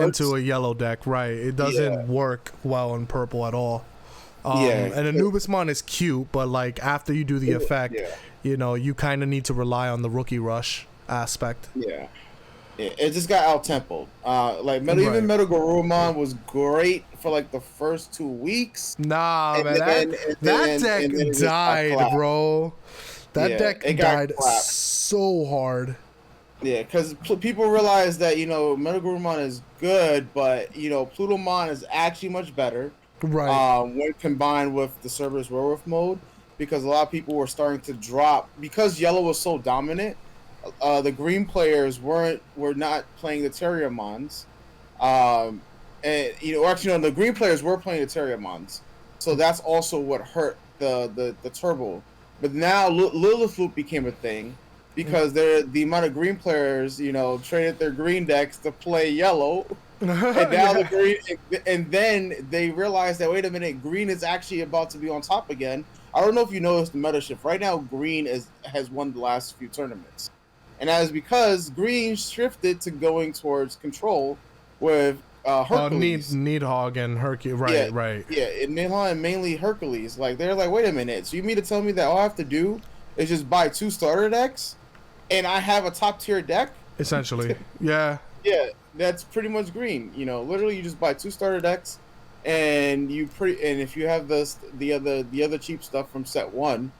into a yellow deck, right? It doesn't work well in purple at all. And Anubismon is cute, but like after you do the effect, you kind of need to rely on the rookie rush aspect. Yeah, it just got out tempoed. Even Metal Garurumon was great for like the first 2 weeks. Nah, man, that deck died, bro. That deck died so hard. Yeah, because people realize that, Metal Garurumon is good, but, Plutomon is actually much better. Right. When combined with the Cerberus Werewolf mode, because a lot of people were starting to drop. Because yellow was so dominant, the green players were not playing the Terriermons. The green players were playing the Terriermons. So that's also what hurt the Turbo. But now Lilith Loop became a thing. Because the amount of green players, traded their green decks to play yellow, and now the green, and then they realized that, wait a minute, green is actually about to be on top again. I don't know if you noticed the meta shift. Right now, green has won the last few tournaments, and that is because green shifted to going towards control with Hercules. Needhog and Hercules, right. Yeah, Needhog and mainly Hercules. Like, they're like, wait a minute, so you mean to tell me that all I have to do is just buy 2 starter decks? And I have a top tier deck. Essentially, yeah. Yeah, that's pretty much green. Literally, you just buy 2 starter decks, and if you have the other cheap stuff from set 1,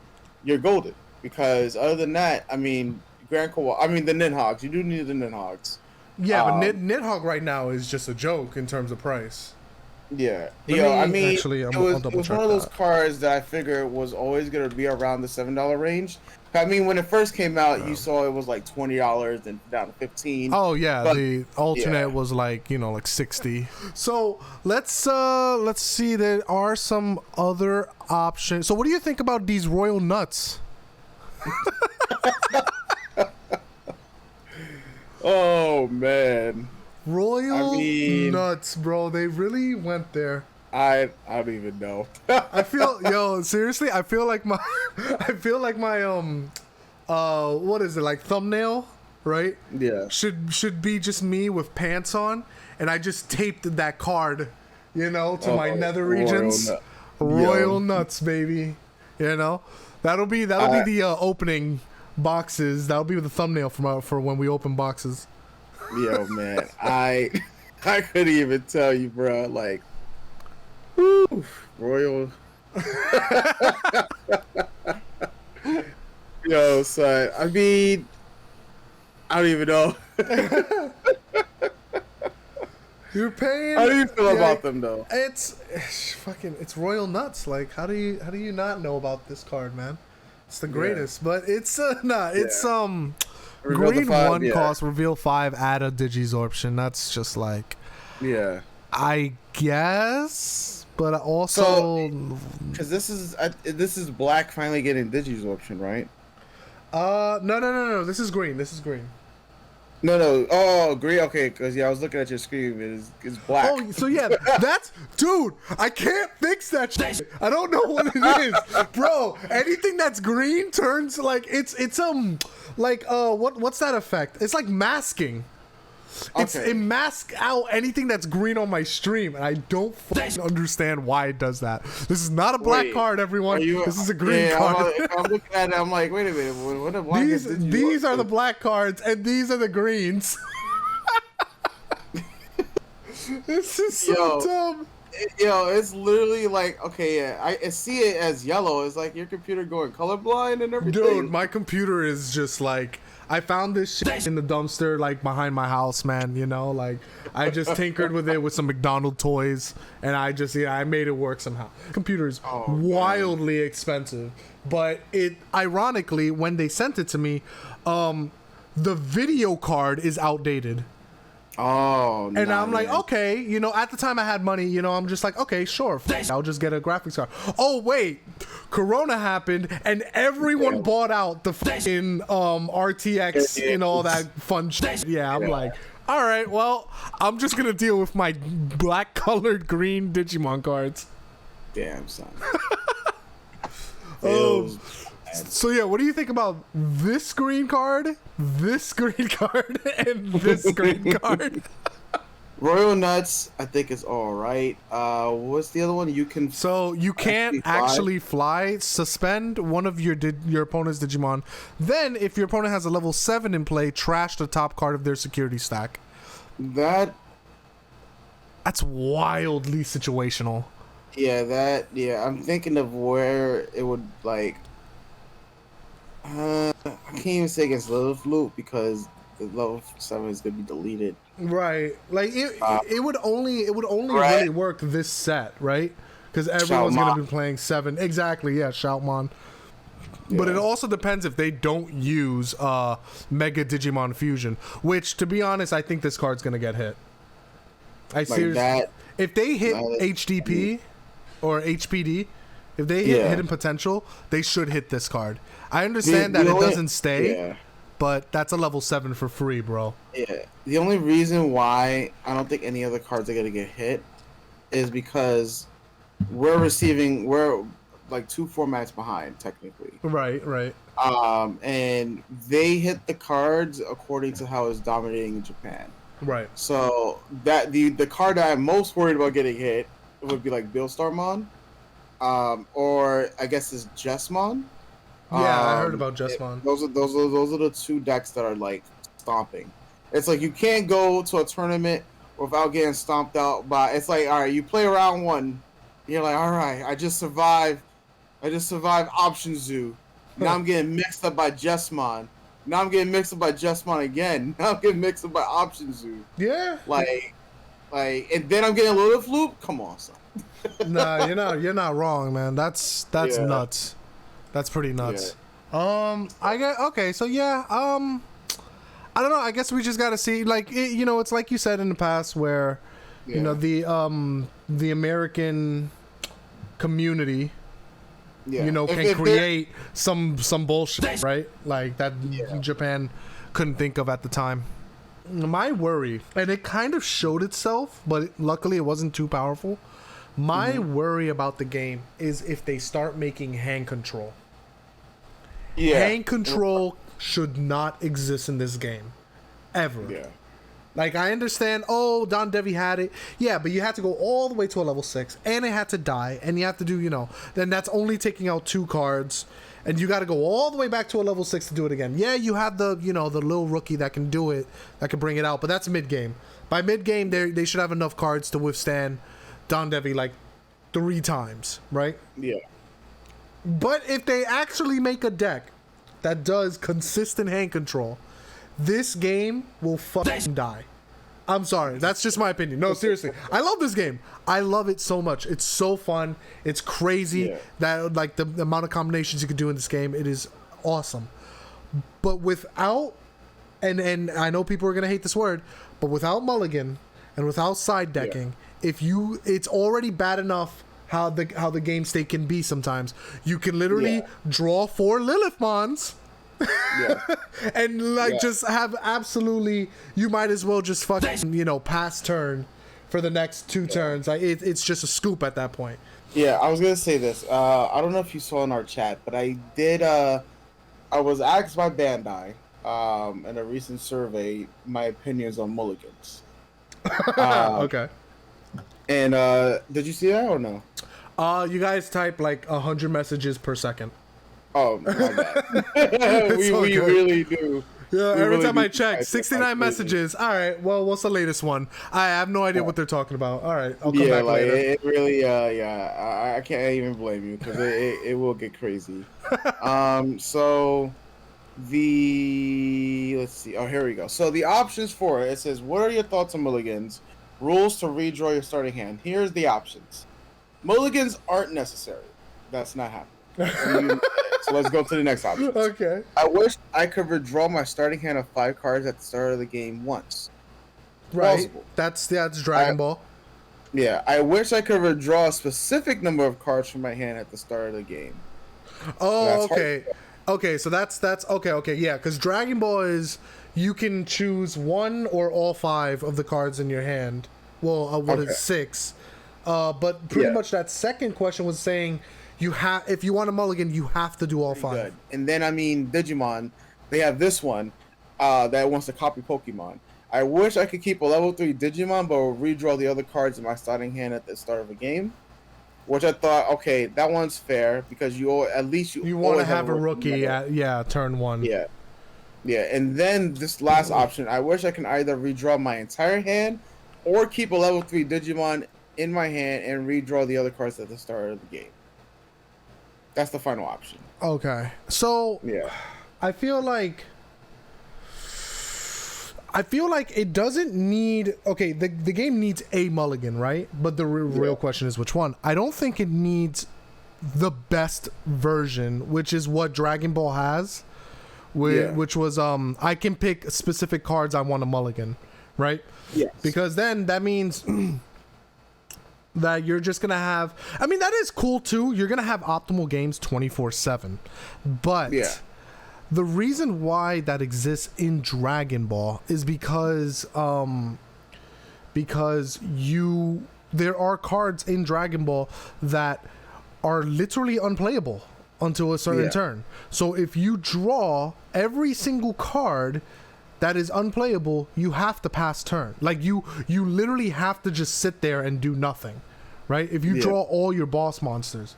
you're golden. Because other than that, I mean, the Nidhogs. You do need the Nidhogs. Yeah, but Nidhogg right now is just a joke in terms of price. Yeah, it was one of those cards that I figured was always gonna be around the $7 range. I mean, when it first came out, you saw it was like $20 and down to $15. Oh yeah, but the alternate was like like $60. So let's see. There are some other options. So what do you think about these Royal Nuts? Oh man, Royal Nuts, bro. They really went there. I don't even know. I feel seriously, I feel like my what is it, like thumbnail, right? Yeah. Should be just me with pants on, and I just taped that card, you know, to my nether regions. Royal nuts, baby. You know, that'll be the opening boxes. That'll be the thumbnail for when we open boxes. Yo, man, I couldn't even tell you, bro. Like, woo, Royal. Yo, son. I mean, I don't even know. You're paying. How do you feel about them, though? It's royal nuts. Like, how do you not know about this card, man? It's the greatest, but it's green 1 cost, reveal 5, add a Digisorption. That's just like, I guess, but also because this is black finally getting Digisorption, right? No. This is green. No. Oh, green. Okay, because I was looking at your screen. It's black. Oh, so yeah, that's dude. I can't fix that shit. I don't know what it is, bro. Anything that's green turns like it's what's that effect? It's like masking. It masks out anything that's green on my stream, and I don't understand why it does that. This is not a black card, everyone. This is a green card. I'm looking at it. I'm like, wait a minute. These are the black cards, and these are the greens. This is so dumb. It's literally like, okay, I see it as yellow. It's like your computer going colorblind and everything. Dude, my computer is just like, I found this shit in the dumpster, like, behind my house, man, you know? Like, I just tinkered with it with some McDonald's toys, and I made it work somehow. Computer's wildly expensive, but ironically, when they sent it to me, the video card is outdated. Oh, and I'm like, okay, you know, at the time I had money, you know, I'm just like, okay, sure, I'll just get a graphics card. Oh wait, Corona happened and everyone bought out the fucking RTX and all that fun shit. Yeah, I'm like, all right, well, I'm just gonna deal with my black colored green Digimon cards. Damn, son. So yeah, what do you think about this green card, this green card, and this green card? Royal Nuts, I think is all right. What's the other one? You can't actually fly. Suspend one of your opponent's Digimon. Then, if your opponent has a level 7 in play, trash the top card of their security stack. That's wildly situational. Yeah, I'm thinking of where it would like. I can't even say against Lilith Loop because the level 7 is gonna be deleted. Right, like it would only really work this set, right? Because everyone's gonna be playing 7. Exactly, yeah, Shoutmon. Yeah. But it also depends if they don't use Mega Digimon Fusion, which, to be honest, I think this card's gonna get hit. If they hit HDP or HPD, if they hit hidden potential, they should hit this card. I understand that it doesn't stay, but that's a level 7 for free, bro. Yeah. The only reason why I don't think any other cards are gonna get hit is because we're like 2 formats behind, technically. Right. And they hit the cards according to how it's dominating in Japan. Right. So that the card that I'm most worried about getting hit would be like Billstarmon, or I guess it's Jessmon. Yeah, I heard about Jessmon. Those are the 2 decks that are like stomping. It's like you can't go to a tournament without getting stomped out by. It's like, all right, you play round 1, you're like, all right, I just survived Option Zoo. Now I'm getting mixed up by Jessmon. Now I'm getting mixed up by Jessmon again. Now I'm getting mixed up by Option Zoo. Yeah. Like, and then I'm getting Lilith Loop. Come on, son. Nah, you're not wrong, man. That's nuts. That's pretty nuts. Yeah. So yeah, I don't know. I guess we just gotta see. Like, it's like you said in the past, where you know the American community, can create some bullshit, right? Like that Japan couldn't think of at the time. My worry, and it kind of showed itself, but luckily it wasn't too powerful. My worry about the game is if they start making hand control. Hand control should not exist in this game. Ever. Yeah. Like, I understand, oh, Don Devi had it. Yeah, but you had to go all the way to a level 6, and it had to die, and you have to do, then that's only taking out 2 cards, and you got to go all the way back to a level 6 to do it again. Yeah, you have the, the little rookie that can do it, that can bring it out, but that's mid-game. By mid-game, they should have enough cards to withstand Don Devi, like, 3 times, right? Yeah. But if they actually make a deck that does consistent hand control, this game will fucking die. I'm sorry. That's just my opinion. No, seriously. I love this game. I love it so much. It's so fun. It's crazy that like the amount of combinations you can do in this game. It is awesome. But without, and I know people are going to hate this word, but without mulligan and without side decking, it's already bad enough how the game state can be sometimes. You can literally draw 4 Lilithmons. And just have absolutely, you might as well just fucking pass turn for the next 2 turns. Like it's just a scoop at that point. I was gonna say this. I don't know if you saw in our chat, but I did. I was asked by Bandai in a recent survey my opinions on mulligans. Okay. And did you see that or no? You guys type like 100 messages per second. Oh, my bad. we really do. Yeah, every time I check, 69 messages. All right, well, what's the latest one? I have no idea what they're talking about. All right, I'll come back later. It really, I can't even blame you because it will get crazy. So let's see. Oh, here we go. So the options for it says, what are your thoughts on mulligans? Rules to redraw your starting hand. Here's the options. Mulligans aren't necessary. That's not happening. So let's go to the next option. Okay. I wish I could withdraw my starting hand of 5 cards at the start of the game once. Right. That's Dragon Ball. Yeah. I wish I could withdraw a specific number of cards from my hand at the start of the game. Oh, okay. Okay, so that's okay. Yeah, because Dragon Ball is you can choose 1 or all 5 of the cards in your hand. Well, is 6? But pretty much that second question was saying. If you want a mulligan, you have to do all 5. Good. And then Digimon, they have this one that wants to copy Pokemon. I wish I could keep a level 3 Digimon, but will redraw the other cards in my starting hand at the start of a game. Which I thought, okay, that one's fair because you want to have a rookie at turn 1. Yeah. And then this last option, I wish I can either redraw my entire hand or keep a level 3 Digimon in my hand and redraw the other cards at the start of the game. That's the final option. Okay. So I feel like it doesn't need the game needs a mulligan, right? But the real question is which one. I don't think it needs the best version, which is what Dragon Ball has, which was I can pick specific cards I want a mulligan, right? Yes. Because then that means that you're just gonna have, I mean, that is cool too. You're gonna have optimal games 24/7, but the reason why that exists in Dragon Ball is because there are cards in Dragon Ball that are literally unplayable until a certain turn. So if you draw every single card that is unplayable, you have to pass turn. Like you literally have to just sit there and do nothing, right? If you draw all your boss monsters,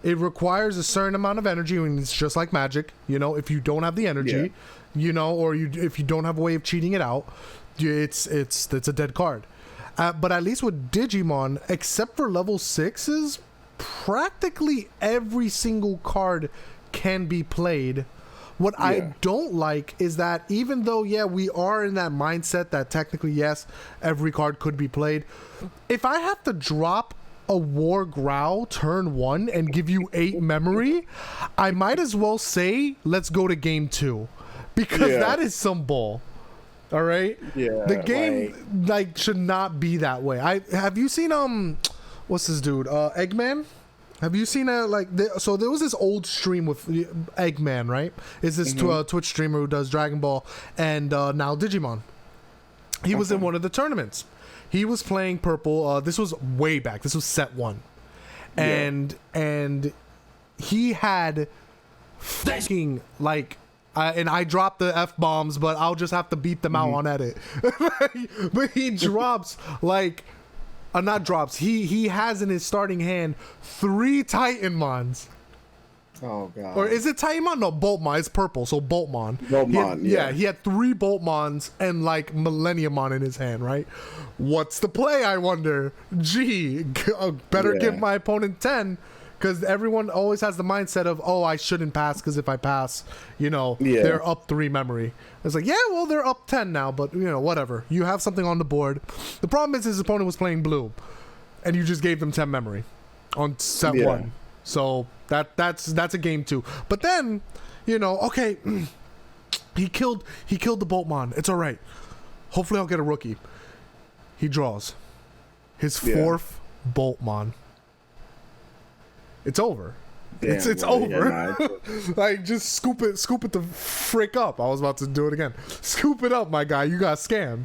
it requires a certain amount of energy, and it's just like Magic. If you don't have the energy, or if you don't have a way of cheating it out, it's a dead card. But at least with Digimon, except for level 6s, practically every single card can be played. What I don't like is that even though, we are in that mindset that technically, yes, every card could be played. If I have to drop a War Growl turn 1 and give you 8 memory, I might as well say, let's go to game 2. Because that is some bull. All right? Yeah. The game, should not be that way. Have you seen, what's this dude? Eggman? Have you seen so there was this old stream with Eggman, right? Is this Twitch streamer who does Dragon Ball and now Digimon. He was in one of the tournaments. He was playing purple. This was way back. This was set 1. And he had fucking like. And I drop the F-bombs, but I'll just have to beat them out on edit. But he drops like, not drops. He has in his starting hand 3 Titanmons. Oh god. Or is it Titanmon? No, Boltmon. It's purple, so Boltmon. Boltmon, yeah. He had 3 Boltmons and like Millenniumon in his hand, right? What's the play, I wonder? Gee, better give my opponent 10, because everyone always has the mindset of, oh, I shouldn't pass, because if I pass, they're up 3 memory. It's like, yeah, well, they're up 10 now, but whatever. You have something on the board. The problem is his opponent was playing blue, and you just gave them 10 memory on set 1. So that's a game 2. But then, okay, he killed the Boltmon. It's all right. Hopefully I'll get a rookie. He draws his 4th Boltmon. It's over. Damn, it's over. Like, just scoop it the frick up. I was about to do it again. Scoop it up, my guy. You got scammed.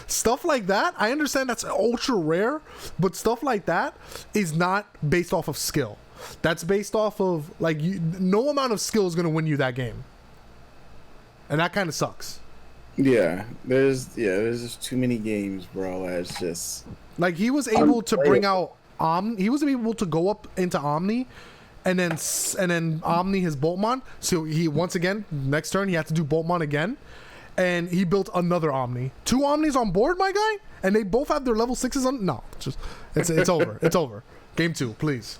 Stuff like that. I understand that's ultra rare, but stuff like that is not based off of skill. That's based off of no amount of skill is gonna win you that game, and that kind of sucks. Yeah, there's just too many games, bro. It's just like he was able to bring out He was able to go up into Omni, and then Omni his Boltmon. So he once again next turn he had to do Boltmon again, and he built another Omni. 2 Omnis on board, my guy, and they both have their level 6s on. No, it's over. It's over. Game 2, please.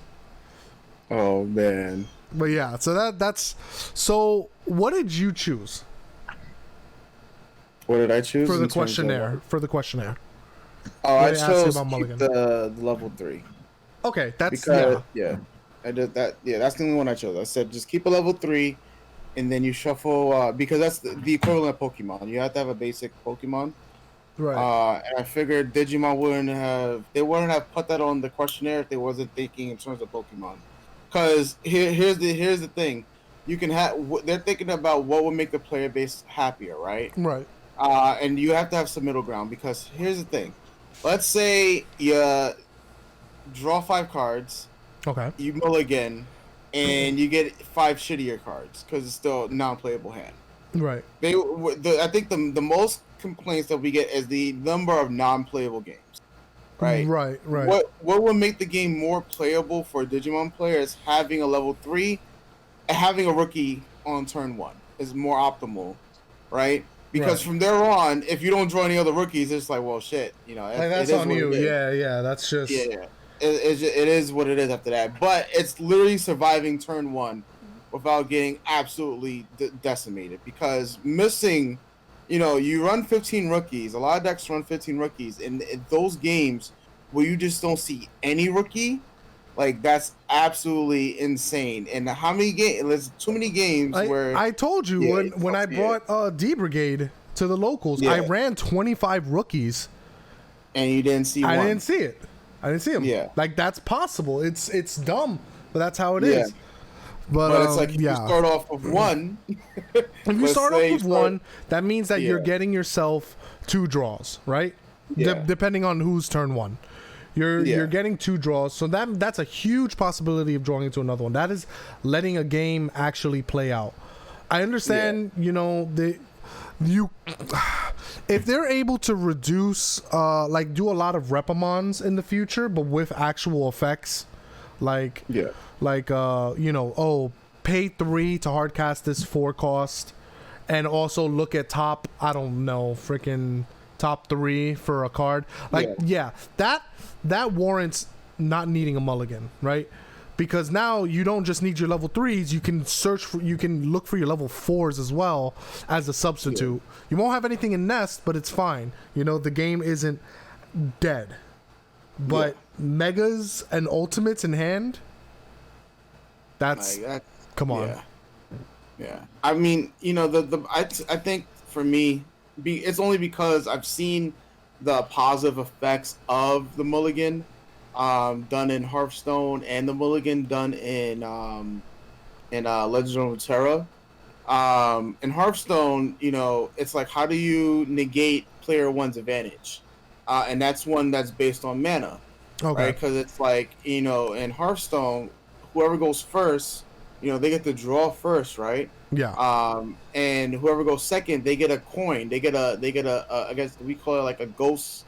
Oh man. But yeah, so that's so. What did you choose? What did I choose for the questionnaire? Oh, I chose keep the level 3. Okay, that's I did that. Yeah, that's the only one I chose. I said just keep a level 3, and then you shuffle because that's the equivalent of Pokemon. You have to have a basic Pokemon. Right. And I figured Digimon wouldn't have put that on the questionnaire if they wasn't thinking in terms of Pokemon. Because here's the thing, you can they're thinking about what would make the player base happier, right? Right. And you have to have some middle ground, because here's the thing. Let's say you draw 5 cards. Okay. You mulligan, and you get 5 shittier cards because it's still a non-playable hand. Right. I think the most complaints that we get is the number of non-playable games. Right. Right. What would make the game more playable for Digimon players? Having a level 3, having a rookie on turn 1 is more optimal, right? Because from there on, if you don't draw any other rookies, it's like, well, shit, that's on you. Yeah, that's just It is what it is after that. But it's literally surviving turn 1 without getting absolutely decimated, because missing. You run 15 rookies. A lot of decks run 15 rookies. And in those games where you just don't see any rookie, that's absolutely insane. And how many games? There's too many games where... I told you when I brought D Brigade to the locals, I ran 25 rookies. And you didn't see one. I didn't see it. I didn't see them. Yeah. That's possible. It's dumb, but that's how it is. But it's like if you start off with 1. If you start off with 1, that means that you're getting yourself 2 draws, right? Yeah. Depending on who's turn 1. You're getting 2 draws, so that's a huge possibility of drawing into another one. That is letting a game actually play out. I understand, if they're able to reduce, do a lot of Repamons in the future, but with actual effects, pay 3 to hardcast this 4 cost, and also look at top, I don't know, freaking top 3 for a card. That warrants not needing a mulligan, right? Because now you don't just need your level 3s, you can look for your level 4s as well as a substitute. You won't have anything in Nest, but it's fine. The game isn't dead. But megas and ultimates in hand, come on. Yeah. I mean, I think for me, it's only because I've seen the positive effects of the mulligan done in Hearthstone, and the mulligan done in Legend of Runeterra. In Hearthstone, it's like, how do you negate player 1's advantage? And that's one that's based on mana. Okay. Right? Because it's like, in Hearthstone, whoever goes first they get to draw first, right? Yeah. And whoever goes second, they get a coin. They get a I guess we call it like a ghost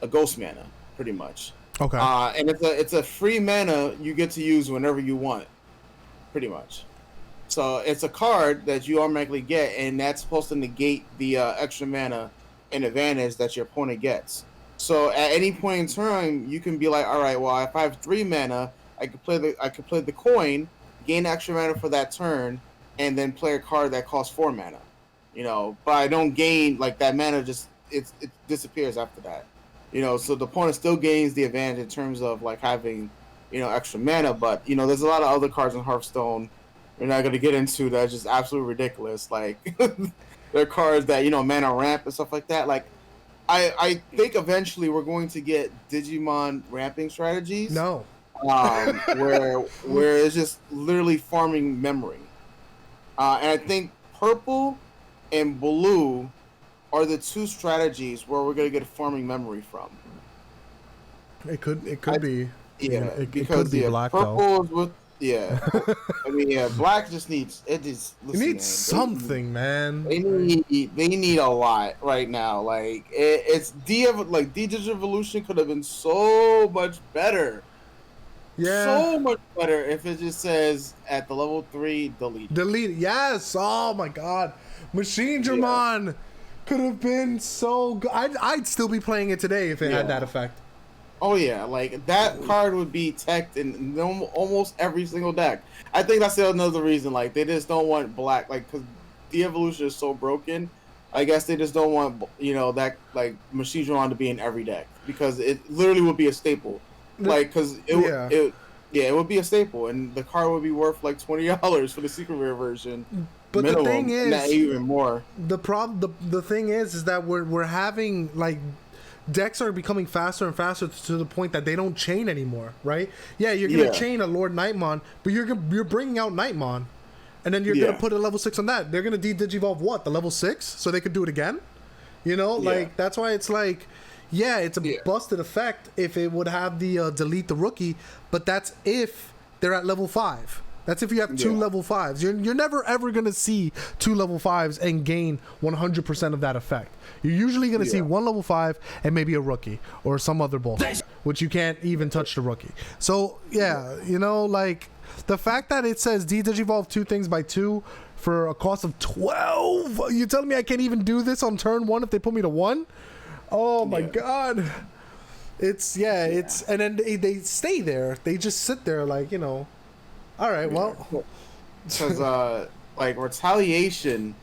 mana, pretty much. Okay. And it's a free mana you get to use whenever you want, pretty much. So it's a card that you automatically get, and that's supposed to negate the extra mana and advantage that your opponent gets. So at any point in time, you can be like, all right, well, if I have 3 mana, I could play the coin, gain extra mana for that turn, and then play a card that costs 4 mana. But I don't gain like that mana. Just it disappears after that. So the opponent still gains the advantage in terms of like having extra mana. But there's a lot of other cards in Hearthstone we're not gonna get into that's just absolutely ridiculous. Like there are cards that mana ramp and stuff like that. Like I think eventually we're going to get Digimon ramping strategies. No. Where it's just literally farming memory. And I think purple and blue are the 2 strategies where we're gonna get farming memory from. It could be. Yeah, it because could be black purple though. is with I mean, black just needs it. Listen, it needs something, man. They need a lot right now. Like it's D-Digital Evolution could have been so much better. Yeah, so much better if it just says at the level 3 delete. Delete. Yes. Oh my God, Machine Dramon could have been so good. I'd still be playing it today if it had that effect. Oh yeah, like that card would be teched in almost every single deck. I think that's another reason. Like they just don't want black, like because the evolution is so broken. I guess they just don't want that like Machine Dramon to be in every deck because it literally would be a staple. Like because it would be a staple, and the card would be worth like $20 for the secret rare version. But minimum, the thing is, not even more. The thing is that we're having like. Decks are becoming faster and faster to the point that they don't chain anymore, right? Yeah, you're gonna chain a Lord Nightmon, but you're bringing out Nightmon, and then you're gonna put a level 6 on that. They're gonna digivolve what, the level 6, so they could do it again. Like that's why it's like, it's a busted effect if it would have the delete the rookie, but that's if they're at level 5. That's if you have 2 level 5s. You're never ever gonna see 2 level 5s and gain 100% of that effect. You're usually gonna see 1 level 5 and maybe a rookie or some other bullshit, which you can't even touch the rookie. So like the fact that it says digivolve 2 things by 2 for a cost of 12. You telling me I can't even do this on turn 1 if they put me to 1? Oh my God. It's and then they stay there. They just sit there like all right, well, because like retaliation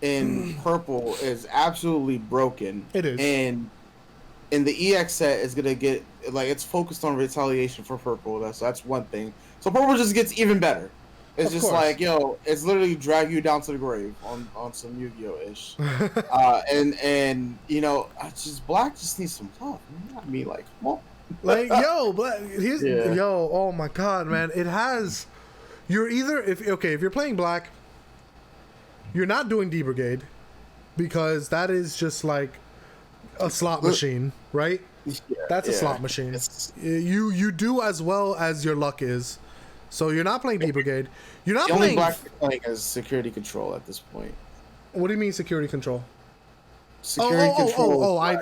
in purple is absolutely broken. It is, and in the EX set is gonna get like it's focused on retaliation for purple. That's one thing. So purple just gets even better. It's just like it's literally drag you down to the grave on some Yu-Gi-Oh ish. and just black just needs some love. I mean, like, come on. Like oh my God, man, it has. You're either if you're playing black, you're not doing D Brigade because that is just like a slot machine, right? That's a slot machine. You do as well as your luck is, so you're not playing D Brigade. You're not playing. Black playing as security control at this point. What do you mean security control? Security control. I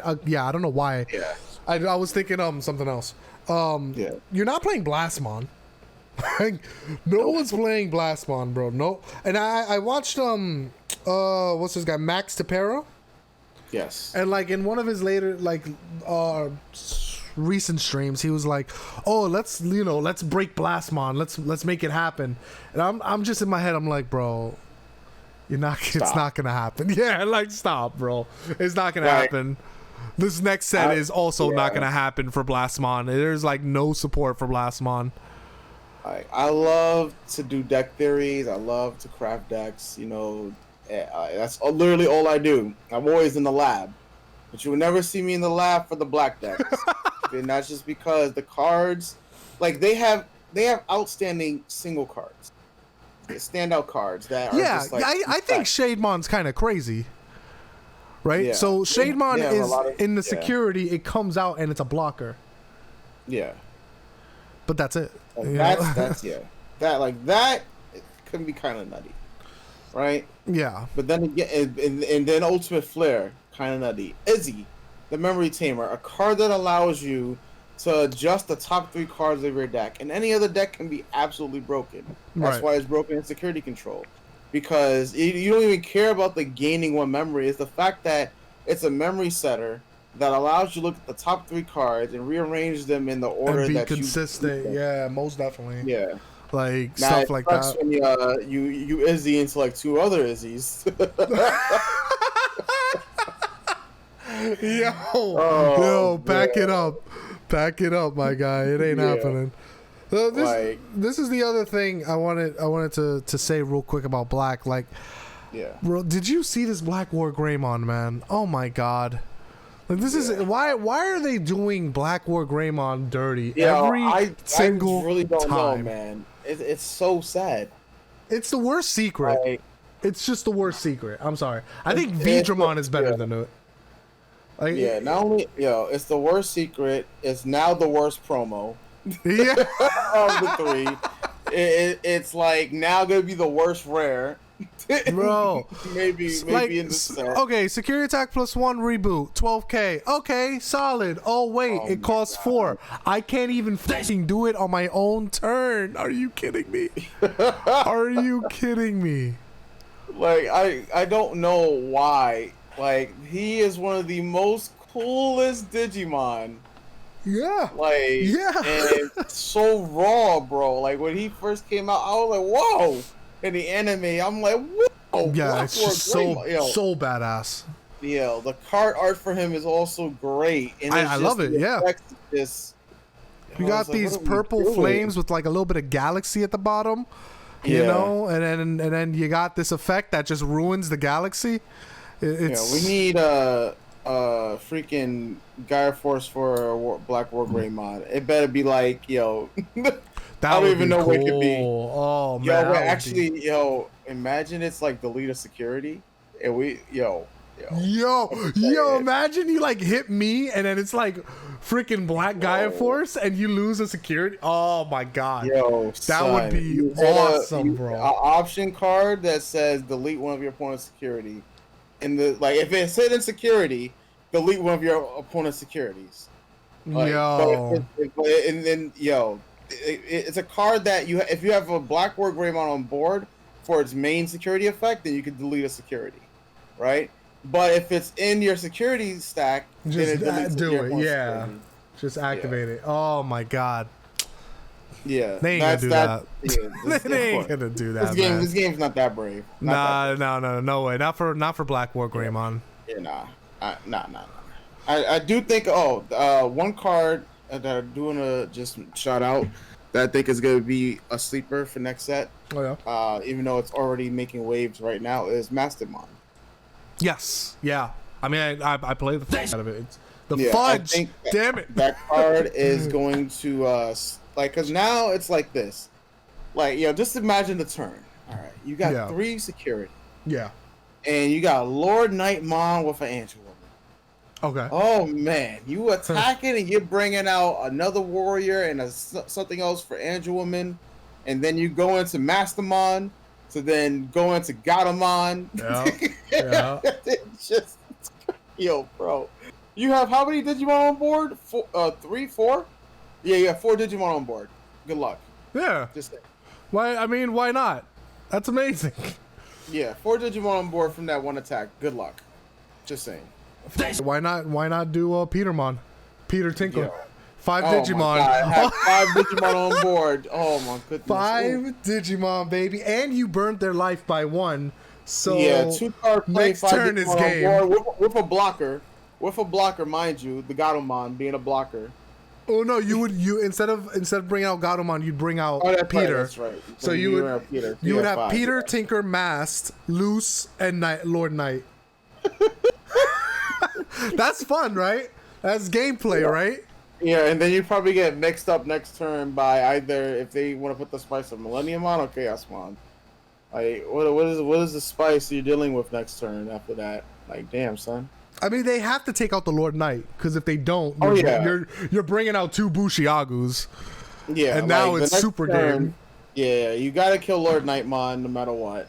don't know why. Yeah. I was thinking something else. You're not playing Blastmon. No one's playing Blastmon, bro. No. And I watched what's this guy, Max Tapera? Yes. And like in one of his later recent streams, he was like, "Oh, let's break Blastmon. Let's make it happen." And I'm just in my head, I'm like, "Bro, it's not gonna happen." Yeah, like stop, bro. It's not gonna happen. This next set is also not going to happen for Blastmon. There's like no support for Blastmon. I love to do deck theories. I love to craft decks. That's literally all I do. I'm always in the lab, but you will never see me in the lab for the black decks. And that's just because the cards, like they have outstanding single cards, standout cards that are just like. I think Shademon's kind of crazy. Right? Yeah. So Shademon is in the security, it comes out and it's a blocker. Yeah. But that's it. That's That can be kind of nutty, right? Yeah. But then again, and then Ultimate Flare, kind of nutty. Izzy, the Memory Tamer, a card that allows you to adjust the top 3 cards of your deck, and any other deck can be absolutely broken. That's why it's broken in Security Control, because you don't even care about the gaining 1 memory. It's the fact that it's a memory setter that allows you to look at the top 3 cards and rearrange them in the order and be that consistent. Yeah, most definitely. Yeah. Like Now, stuff like that. When you Izzy into like 2 other Izzies. Yo, back it up. Back it up, my guy. It ain't happening. This is the other thing I wanted to say real quick about Black. Like, bro, did you see this Black War Greymon, man? Oh my god. Like, this is why are they doing Black War Greymon dirty every single I really don't time? know, man. It's so sad. It's the worst secret. Like, it's just the worst secret. I'm sorry. I think Vidramon is better than it. Like, not only it's the worst secret. It's now the worst promo. Yeah. Of the 3, it's like now gonna be the worst rare. Bro, maybe in the set. Okay, Security Attack +1 reboot, 12K. Okay, solid. Oh wait, it costs 4. I can't even fucking do it on my own turn. Are you kidding me? Are you kidding me? Like, I don't know why. Like, he is one of the most coolest Digimon. Yeah. Like, and so raw, bro. Like, when he first came out, I was like, whoa. In the anime, I'm like, whoa. Yeah, it's just so badass. Yeah, the card art for him is also great. And I love it, yeah. You got these purple flames with like a little bit of galaxy at the bottom. You know, and then you got this effect that just ruins the galaxy. We need a freaking Gaia Force for Black War Greymon. It better be like, I don't even know what it could be. Oh man! Actually, imagine it's like the lead of security, and imagine you like hit me, and then it's like freaking Black Gaia Force, and you lose a security. Oh my god! That would be awesome, bro. An option card that says delete one of your opponent's security. If it said in security, delete one of your opponent's securities. It's a card that if you have a Black War Greymon on board for its main security effect, then you can delete a security, right? But if it's in your security stack, just then it do it. Security. Just activate it. Oh my god. Yeah, they ain't gonna do that. They ain't gonna do that. This game's not that brave. No way. Not for Black War Greymon. Yeah, nah. I do think. One card that I'm doing a just shout out that I think is gonna be a sleeper for next set. Oh yeah. Even though it's already making waves right now, is Mastermon. Yes. Yeah. I mean, I played the fuck out of it. It's the fudge. Damn it. That card is going to because now it's like this. Like, just imagine the turn. All right, you got 3 security. Yeah. And you got Lord Nightmon with an Angel. Okay. Oh man, you attacking and you're bringing out another warrior and something else for Angel Woman, and then you go into Mastermon, to then go into Gatomon. Yeah. It's just, bro. You have how many Digimon on board? 3, 4? Yeah, you have 4 Digimon on board. Good luck. Yeah. Just saying. Why? I mean, why not? That's amazing. Yeah, 4 Digimon on board from that one attack. Good luck. Just saying. Why not do Petermon? Peter Tinker. 5 Digimon. Have 5 Digimon on board. Oh my goodness. 5 Digimon, baby. And you burnt their life by 1. So 2-card play, next 5 turn Digimon is game. On board with a blocker. With a blocker, mind you, the Gatomon being a blocker. Oh no, you instead of bringing out Gatomon, you'd bring out Peter. That's right. So you would have Peter, Tinker, Mast, Loose, and Lord Knight. That's fun, right? That's gameplay, right? Yeah, and then you probably get mixed up next turn by either if they want to put the spice of Millennium on or Chaosmon. Like, what is the spice you're dealing with next turn after that? Like, damn, son. I mean, they have to take out the Lord Knight, because if they don't, you're bringing out 2 Bushiagus. Yeah, and now it's super game. Yeah, you gotta kill Lord Nightmon no matter what.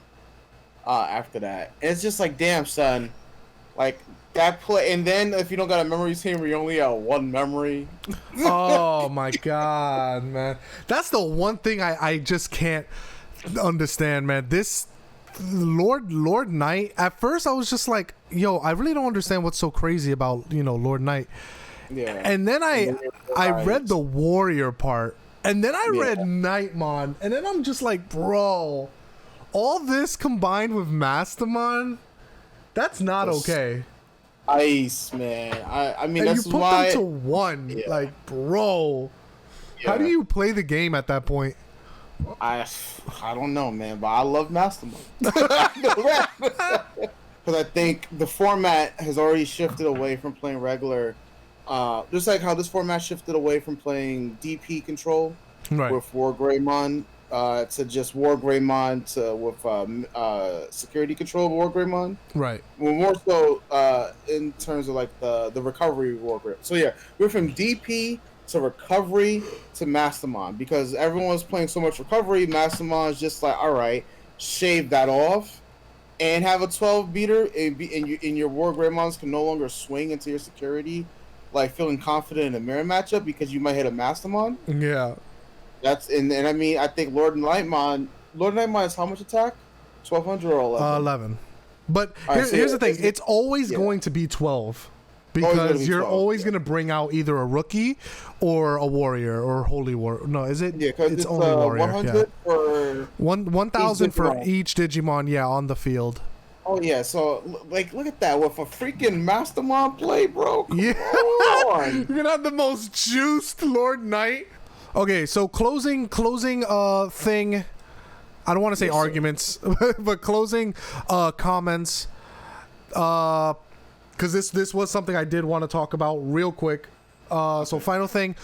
After that, and it's just like, damn, son, like that play. And then if you don't got a memory team where you only have one memory. Oh my god, man. That's the one thing I just can't understand, man. This Lord Knight, at first I was just like, yo, I really don't understand what's so crazy about, Lord Knight. Yeah. And then I read the warrior part, and then I read Nightmon, and then I'm just like, bro, all this combined with Mastermon, that's not okay. Ice, man. I mean, And that's you put why them to one, like, bro. How do you play the game at that point? I don't know, man, but I love Mastermind. Because I think the format has already shifted away from playing regular. Just like how this format shifted away from playing DP control with War Greymon to just War Greymon to with security control of War Greymon. Right. Well, more so in terms of like the recovery War Greymon. So yeah, we're from DP to recovery to Mastermon, because everyone was playing so much recovery. Mastermon is just like, all right, shave that off and have a 12 beater, and your War Greymons can no longer swing into your security, like feeling confident in a mirror matchup because you might hit a Mastermon. Yeah. That's and I mean, I think Lord Nightmon is how much attack? 1200 or 11? 11. But here's the thing, it's always going to be 12. Because you're always going to bring out either a rookie or a warrior or holy warrior. No, is it? Yeah, because it's only warrior. 100 for 1,000 for each Digimon. Yeah, on the field. Oh yeah, so like look at that with a freaking Mastermon play, bro. Come on. You're gonna have the most juiced Lord Knight. Okay, so closing thing. I don't want to say arguments, but closing comments. Because this was something I did want to talk about real quick. So final thing,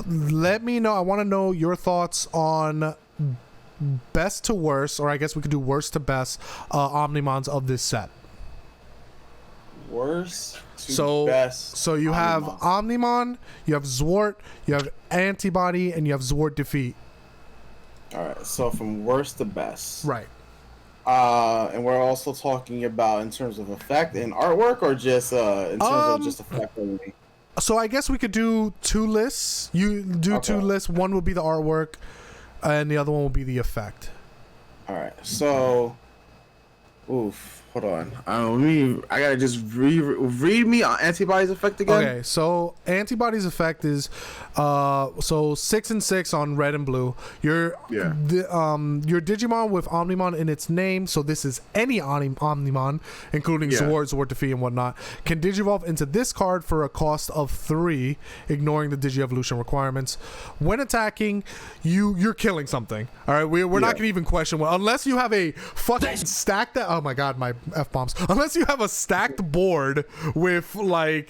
let me know. I want to know your thoughts on best to worst, or I guess we could do worst to best Omnimons of this set. Worst to best. So you have Omnimon, you have Zwart, you have Antibody, and you have Zwart Defeat. All right. So from worst to best. Right. And we're also talking about in terms of effect and artwork, or just in terms of just effect only. So I guess we could do two lists. You do two lists. One would be the artwork, and the other one will be the effect. All right. So, hold on. I gotta just read me on Antibody's effect again. Okay. So Antibody's effect is, so 6 and 6 on red and blue. Your Digimon with Omnimon in its name. So this is any Omnimon, including Zwart Defeat, and whatnot, can Digivolve into this card for a cost of 3, ignoring the Digievolution requirements. When attacking, you're killing something. All right. We're not gonna even question unless you have a fucking stack that. Oh my god, my F-bombs. Unless you have a stacked board with a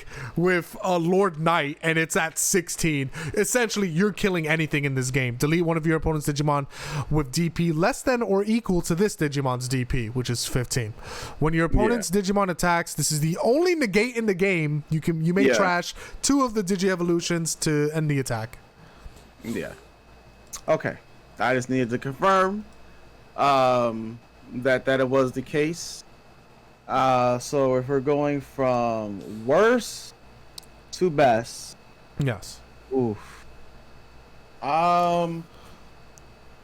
Lord Knight and it's at 16, essentially you're killing anything in this game. Delete one of your opponent's Digimon with DP less than or equal to this Digimon's DP, which is 15. When your opponent's Digimon attacks, this is the only negate in the game. You may trash 2 of the Digievolutions to end the attack. Yeah. Okay. I just needed to confirm that it was the case. So if we're going from worst to best. Yes. Oof.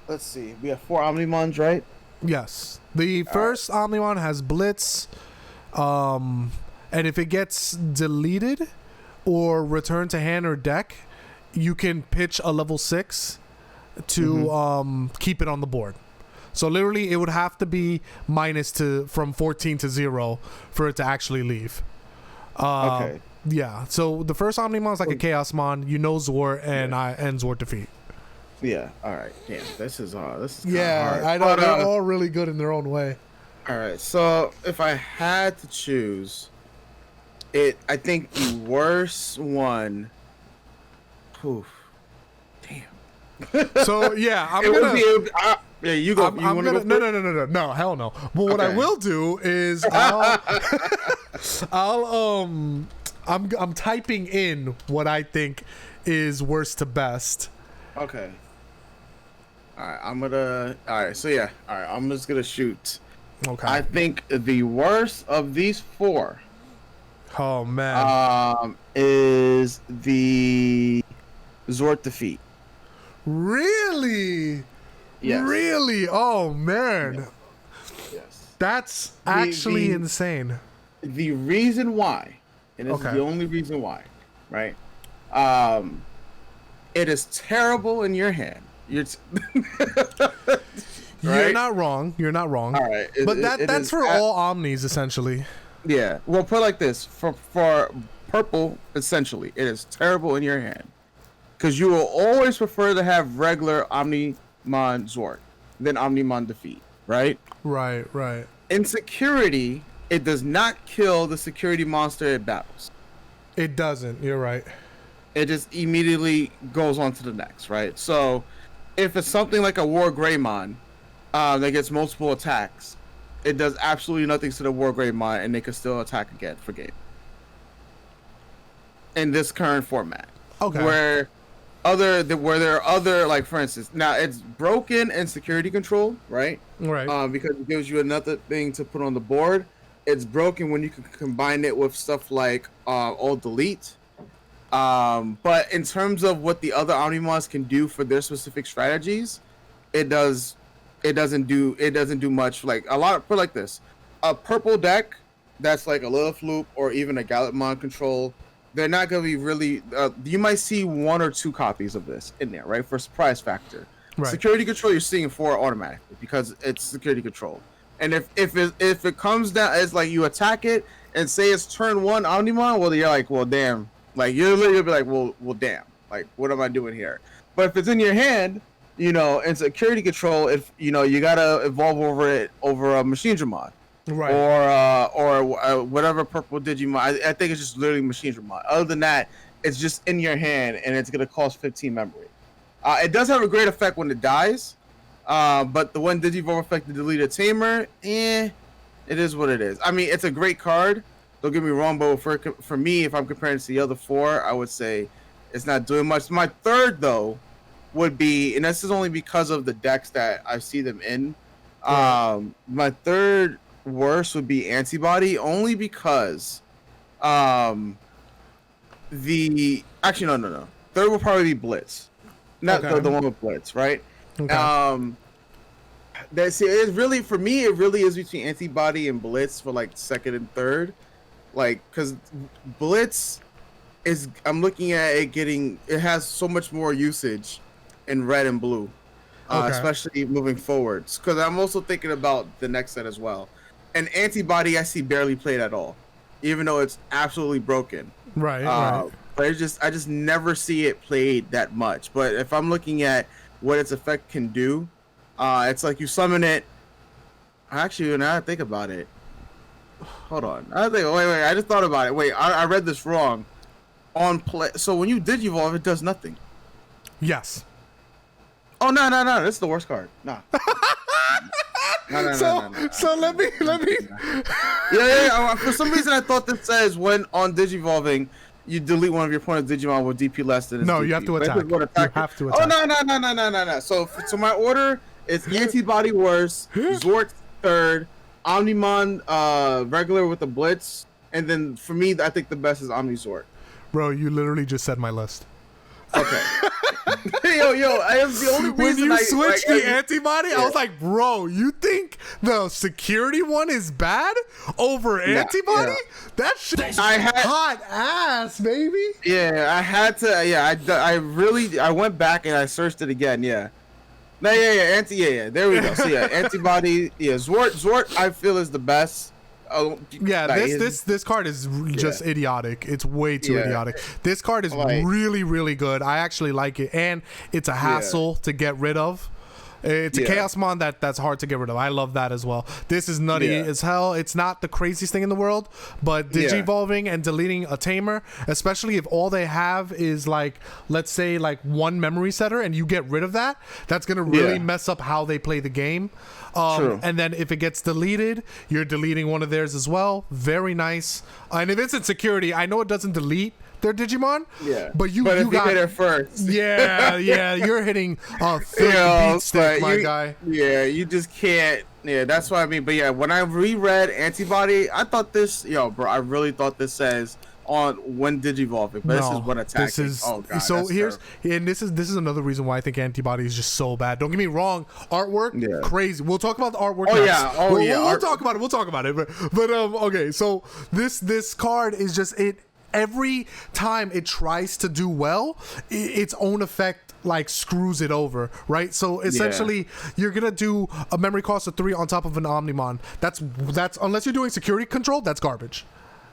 Let's see. We have 4 Omnimons, right? Yes. The first Omnimon has Blitz. And if it gets deleted or returned to hand or deck, you can pitch a level 6 to keep it on the board. So literally, it would have to be from 14 to 0 for it to actually leave. Okay. Yeah. So the first Omnimon is like a Chaosmon. Zwart and Zwart Defeat. Yeah. All right. Damn. This is hard. I know. They're all really good in their own way. All right. So if I had to choose, I think the worst one. Oof. Damn. So yeah, I'm gonna. Yeah, you go. No, hell no. But what I will do is I'm typing in what I think is worst to best. Okay. All right, I'm gonna. All right, so yeah, all right, I'm just gonna shoot. Okay. I think the worst of these four, Oh man. is the Zort defeat. Really? Yes. Really? Oh man. Yes. Yes. That's actually insane. The reason why, and this is Okay. the only reason why, right? Um, it is terrible in your hand. You're You're right? not wrong. You're not wrong. All right. But that's for all Omnis essentially. Yeah. Well, put it like this: for purple, essentially, it is terrible in your hand because you will always prefer to have regular Omnimon Zort than Omnimon defeat, right? Right, right. In security, it does not kill the security monster it battles. It doesn't. You're right. It just immediately goes on to the next, right? So, if it's something like a War Greymon that gets multiple attacks, it does absolutely nothing to the War Greymon, and they can still attack again for game. In this current format, Okay. where there are other, like, for instance, now it's broken in security control, right? Right. Because it gives you another thing to put on the board. It's broken when you can combine it with stuff like all delete. But in terms of what the other Omnimons can do for their specific strategies, it doesn't do much. Like a lot, put it like this: a purple deck that's like a Lilith Loop or even a Gallantmon control, they're not gonna be really. You might see one or two copies of this in there, right, for surprise factor. Right. Security control, you're seeing 4 automatically because it's security control. And if it comes down, it's like you attack it and say it's turn 1 Omnimon, well, you're like, well, damn. Like you're literally be like, well, damn. Like, what am I doing here? But if it's in your hand, in security control, if you gotta evolve over a Machine Dramon, Right. or whatever purple Digimon. I think it's just literally Machine Dramon. Other than that, it's just in your hand and it's gonna cost 15 memory. It does have a great effect when it dies, but the one Digivolve effect to delete a Tamer, it is what it is. I mean, it's a great card. Don't get me wrong, but for me, if I'm comparing it to the other 4, I would say it's not doing much. My third, though, would be, and this is only because of the decks that I see them in. My third worst would be Antibody, only because no. Third would probably be Blitz. Not Okay. the one with Blitz, right? Okay. It really, for me, it really is between Antibody and Blitz for like second and third. Like, because Blitz is, I'm looking at it has so much more usage in red and blue, especially moving forwards. Because I'm also thinking about the next set as well. And Antibody, I see barely played at all, even though it's absolutely broken. Right. Right. But I just never see it played that much. But if I'm looking at what its effect can do, it's like you summon it. Actually, now I think about it. Hold on. Wait. I just thought about it. Wait, I read this wrong. So when you Digivolve, it does nothing. Yes. Oh no! This is the worst card. Nah. No. So let me. Yeah. For some reason, I thought that says when on Digivolving, you delete one of your opponent's Digimon with DP less than its DP. You have to attack. You have to attack. Oh no. So my order is Antibody worst, Zort third, Omnimon regular with the Blitz, and then for me, I think the best is Omni Zort. Bro, you literally just said my list. Okay. yo, I am the only reason when you switched the Antibody, I was like, bro, you think the security one is bad over Antibody? Yeah. That shit hot ass, baby. Yeah, I had to. Yeah, I went back and I searched it again. Yeah. No, yeah. There we go. So yeah, Antibody. Yeah, Zort. I feel is the best. This card is just idiotic. It's way too idiotic. This card is really, really good. I actually like it, and it's a hassle to get rid of. It's a Chaosmon that's hard to get rid of. I love that as well. This is nutty as hell. It's not the craziest thing in the world, but Digivolving and deleting a Tamer, especially if all they have is like, let's say like one memory setter and you get rid of that, that's going to really mess up how they play the game. And then if it gets deleted, you're deleting one of theirs as well. Very nice. And if it's in security, I know it doesn't delete their Digimon. Yeah. But you if got hit it first. Yeah, you're hitting a beat stick, my guy. Yeah, you just can't. Yeah, that's what I mean. But yeah, when I reread Antibody, I thought this, bro, I really thought this says on when digivolving, but this is when attacking. This is, oh god. So here's terrible. And this is another reason why I think Antibody is just so bad. Don't get me wrong, artwork crazy. We'll talk about the artwork. We'll talk about it. We'll talk about it. But okay, so this card is just it. Every time it tries to do well, its own effect like screws it over, right? So essentially, you're gonna do a memory cost of 3 on top of an Omnimon. That's unless you're doing security control, that's garbage.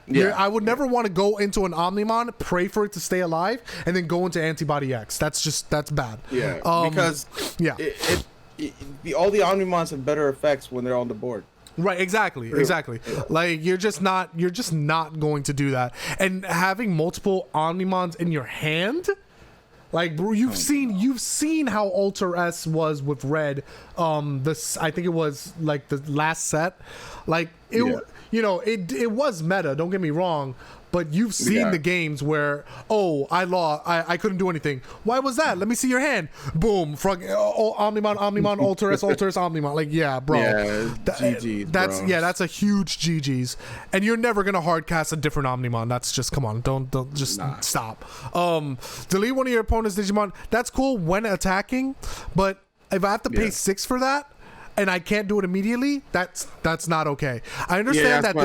Yeah, I would never want to go into an Omnimon, pray for it to stay alive, and then go into Antibody X. That's bad. Yeah, because all the Omnimons have better effects when they're on the board. Right, exactly. Like you're just not going to do that. And having multiple Omnimons in your hand, like bro, you've seen how Alter S was with Red. I think it was like the last set. Like it, it was meta. Don't get me wrong. But you've seen the games where, I lost, I couldn't do anything. Why was that? Let me see your hand. Boom. Omnimon, Alter S, Omnimon. Like, yeah, bro. Yeah, GG's, bro. That's a huge GG's. And you're never going to hard cast a different Omnimon. That's just, come on. Don't just stop. Delete one of your opponent's Digimon. That's cool when attacking. But if I have to pay 6 for that, and I can't do it immediately, that's not okay. I understand that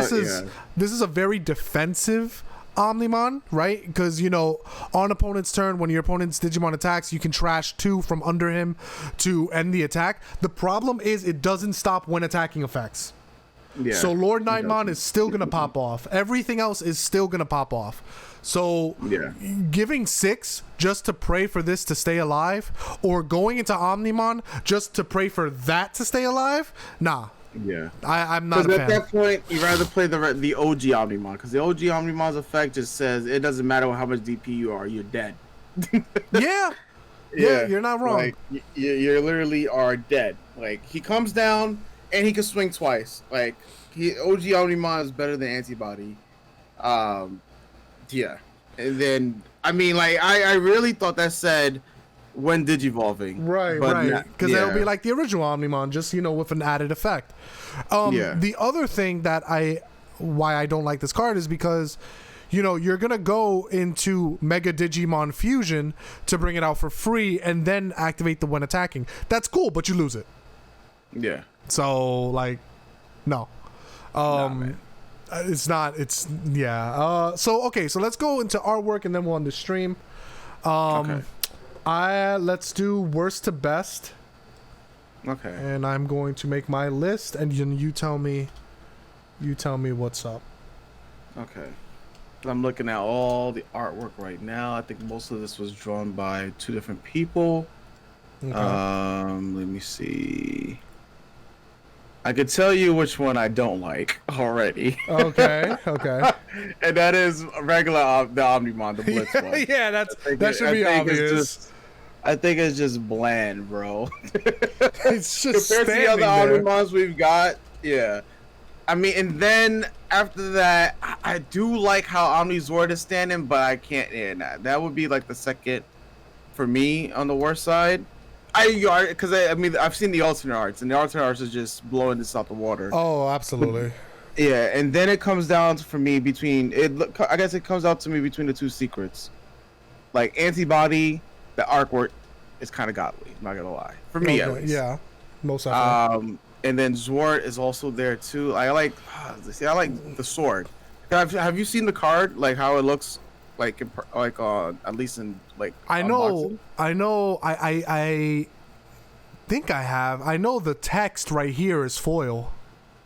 this is a very defensive Omnimon, right? Because on opponent's turn, when your opponent's Digimon attacks, you can trash 2 from under him to end the attack. The problem is it doesn't stop when attacking effects. Yeah, so Lord Nightmon is still gonna pop off. Everything else is still gonna pop off. So giving 6 just to pray for this to stay alive, or going into Omnimon just to pray for that to stay alive, nah. Yeah, I'm not a fan. At that point, you rather play the OG Omnimon, because the OG Omnimon's effect just says it doesn't matter how much DP you are, you're dead. Yeah, you're not wrong. Like you literally are dead. Like he comes down and he can swing twice. Like OG Omnimon is better than Antibody. Yeah, and then I mean, like I really thought that said when digivolving, right, because it'll be like the original Omnimon, just with an added effect. The other thing why I don't like this card is because you're gonna go into Mega Digimon Fusion to bring it out for free and then activate the when attacking. That's cool, but you lose it. Yeah. So like, no. It's not. So let's go into artwork and then we'll on the stream. Let's do worst to best. Okay. And I'm going to make my list, and you tell me what's up. Okay. I'm looking at all the artwork right now. I think most of this was drawn by 2 different people. Okay. Let me see. I could tell you which one I don't like already. Okay. And that is the Omnimon, the Blitz one. Yeah, that should be obvious. I think it's just bland, bro. It's just compared to the other Omnimons we've got. Yeah. I mean, and then after that, I do like how Omnizord is standing, but I can't. Yeah, that would be like the second for me on the worst side. Because I've seen the alternate arts, and the alternate arts is just blowing this out the water. Oh, absolutely. Yeah, and then it comes down for me between the 2 secrets, like Antibody. The artwork is kind of godly. I'm not gonna lie, for me at least. Yeah, most definitely. And then Zwart is also there too. I like the sword. Have you seen the card? Like how it looks. At least in like I know I think I have. I know the text right here is foil.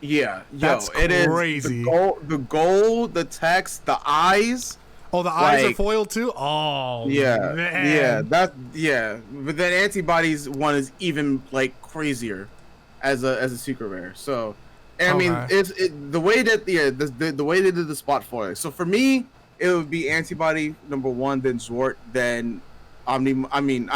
Yeah, that's crazy. The gold, the text, the eyes. Oh, the eyes are foil too. Oh, yeah, man. But then Antibody's one is even like crazier as a secret rare. So, and I mean, it's the way that the way they did the spot foil. So for me, it would be Antibody number 1, then Zwart, then Omni. I mean,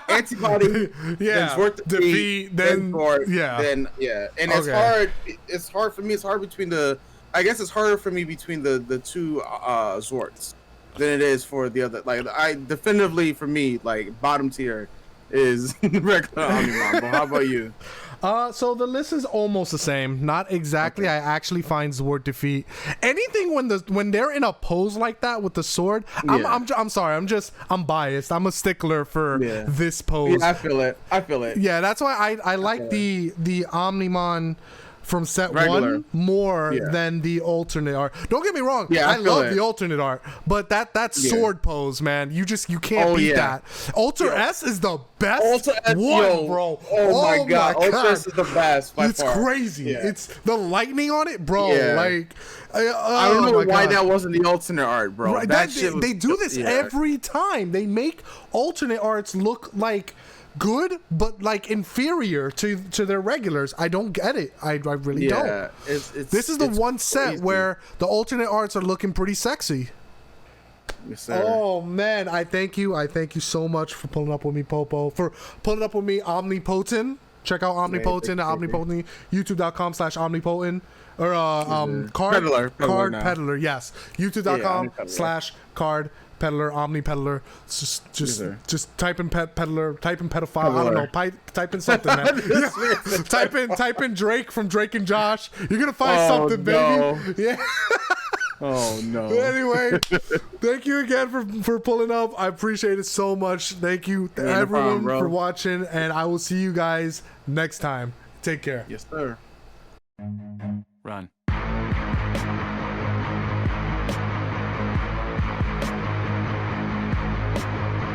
Antibody, then Zwart defeat, then Zwart, then and it's hard. It's hard for me. It's hard between the. I guess it's harder for me between the 2 Zwarts. than it is for the other. Like, I definitively for me, like bottom tier is regular Omnimon. But how about you? So the list is almost the same. Not exactly. Okay. I actually find Sword defeat anything when they're in a pose like that with the sword. Yeah. I'm sorry. I'm biased. I'm a stickler for this pose. Yeah, I feel it. Yeah, that's why I like the Omnimon from set regular 1 more than the alternate art. Don't get me wrong. Yeah, I love the alternate art, but that sword pose, man, you can't beat that. Ultra S is the best one, bro. Oh my god. Ultra S is the best by it's far. Crazy. Yeah. It's the lightning on it, bro. Yeah. Like I don't know why that wasn't the alternate art, bro. Right, they do this every time. They make alternate arts look like good, but like inferior to their regulars. I don't get it. I really don't. This is the one set where the alternate arts are looking pretty sexy. Yes, sir. Oh man, I thank you so much for pulling up with me, Popo. For pulling up with me, OmniPouten. Check out OmniPouten at OmniPouten, youtube.com/OmniPouten. Or KardPeddler, yes. youtube.com/KardPeddler, OmniPeddler. Just type in peddler, type in pedophile. I don't know. Type in something, man. type in Drake from Drake and Josh. You're gonna find something, baby. Yeah. Oh no. Anyway, thank you again for pulling up. I appreciate it so much. Thank you everyone for watching, and I will see you guys next time. Take care. Yes, sir. Run.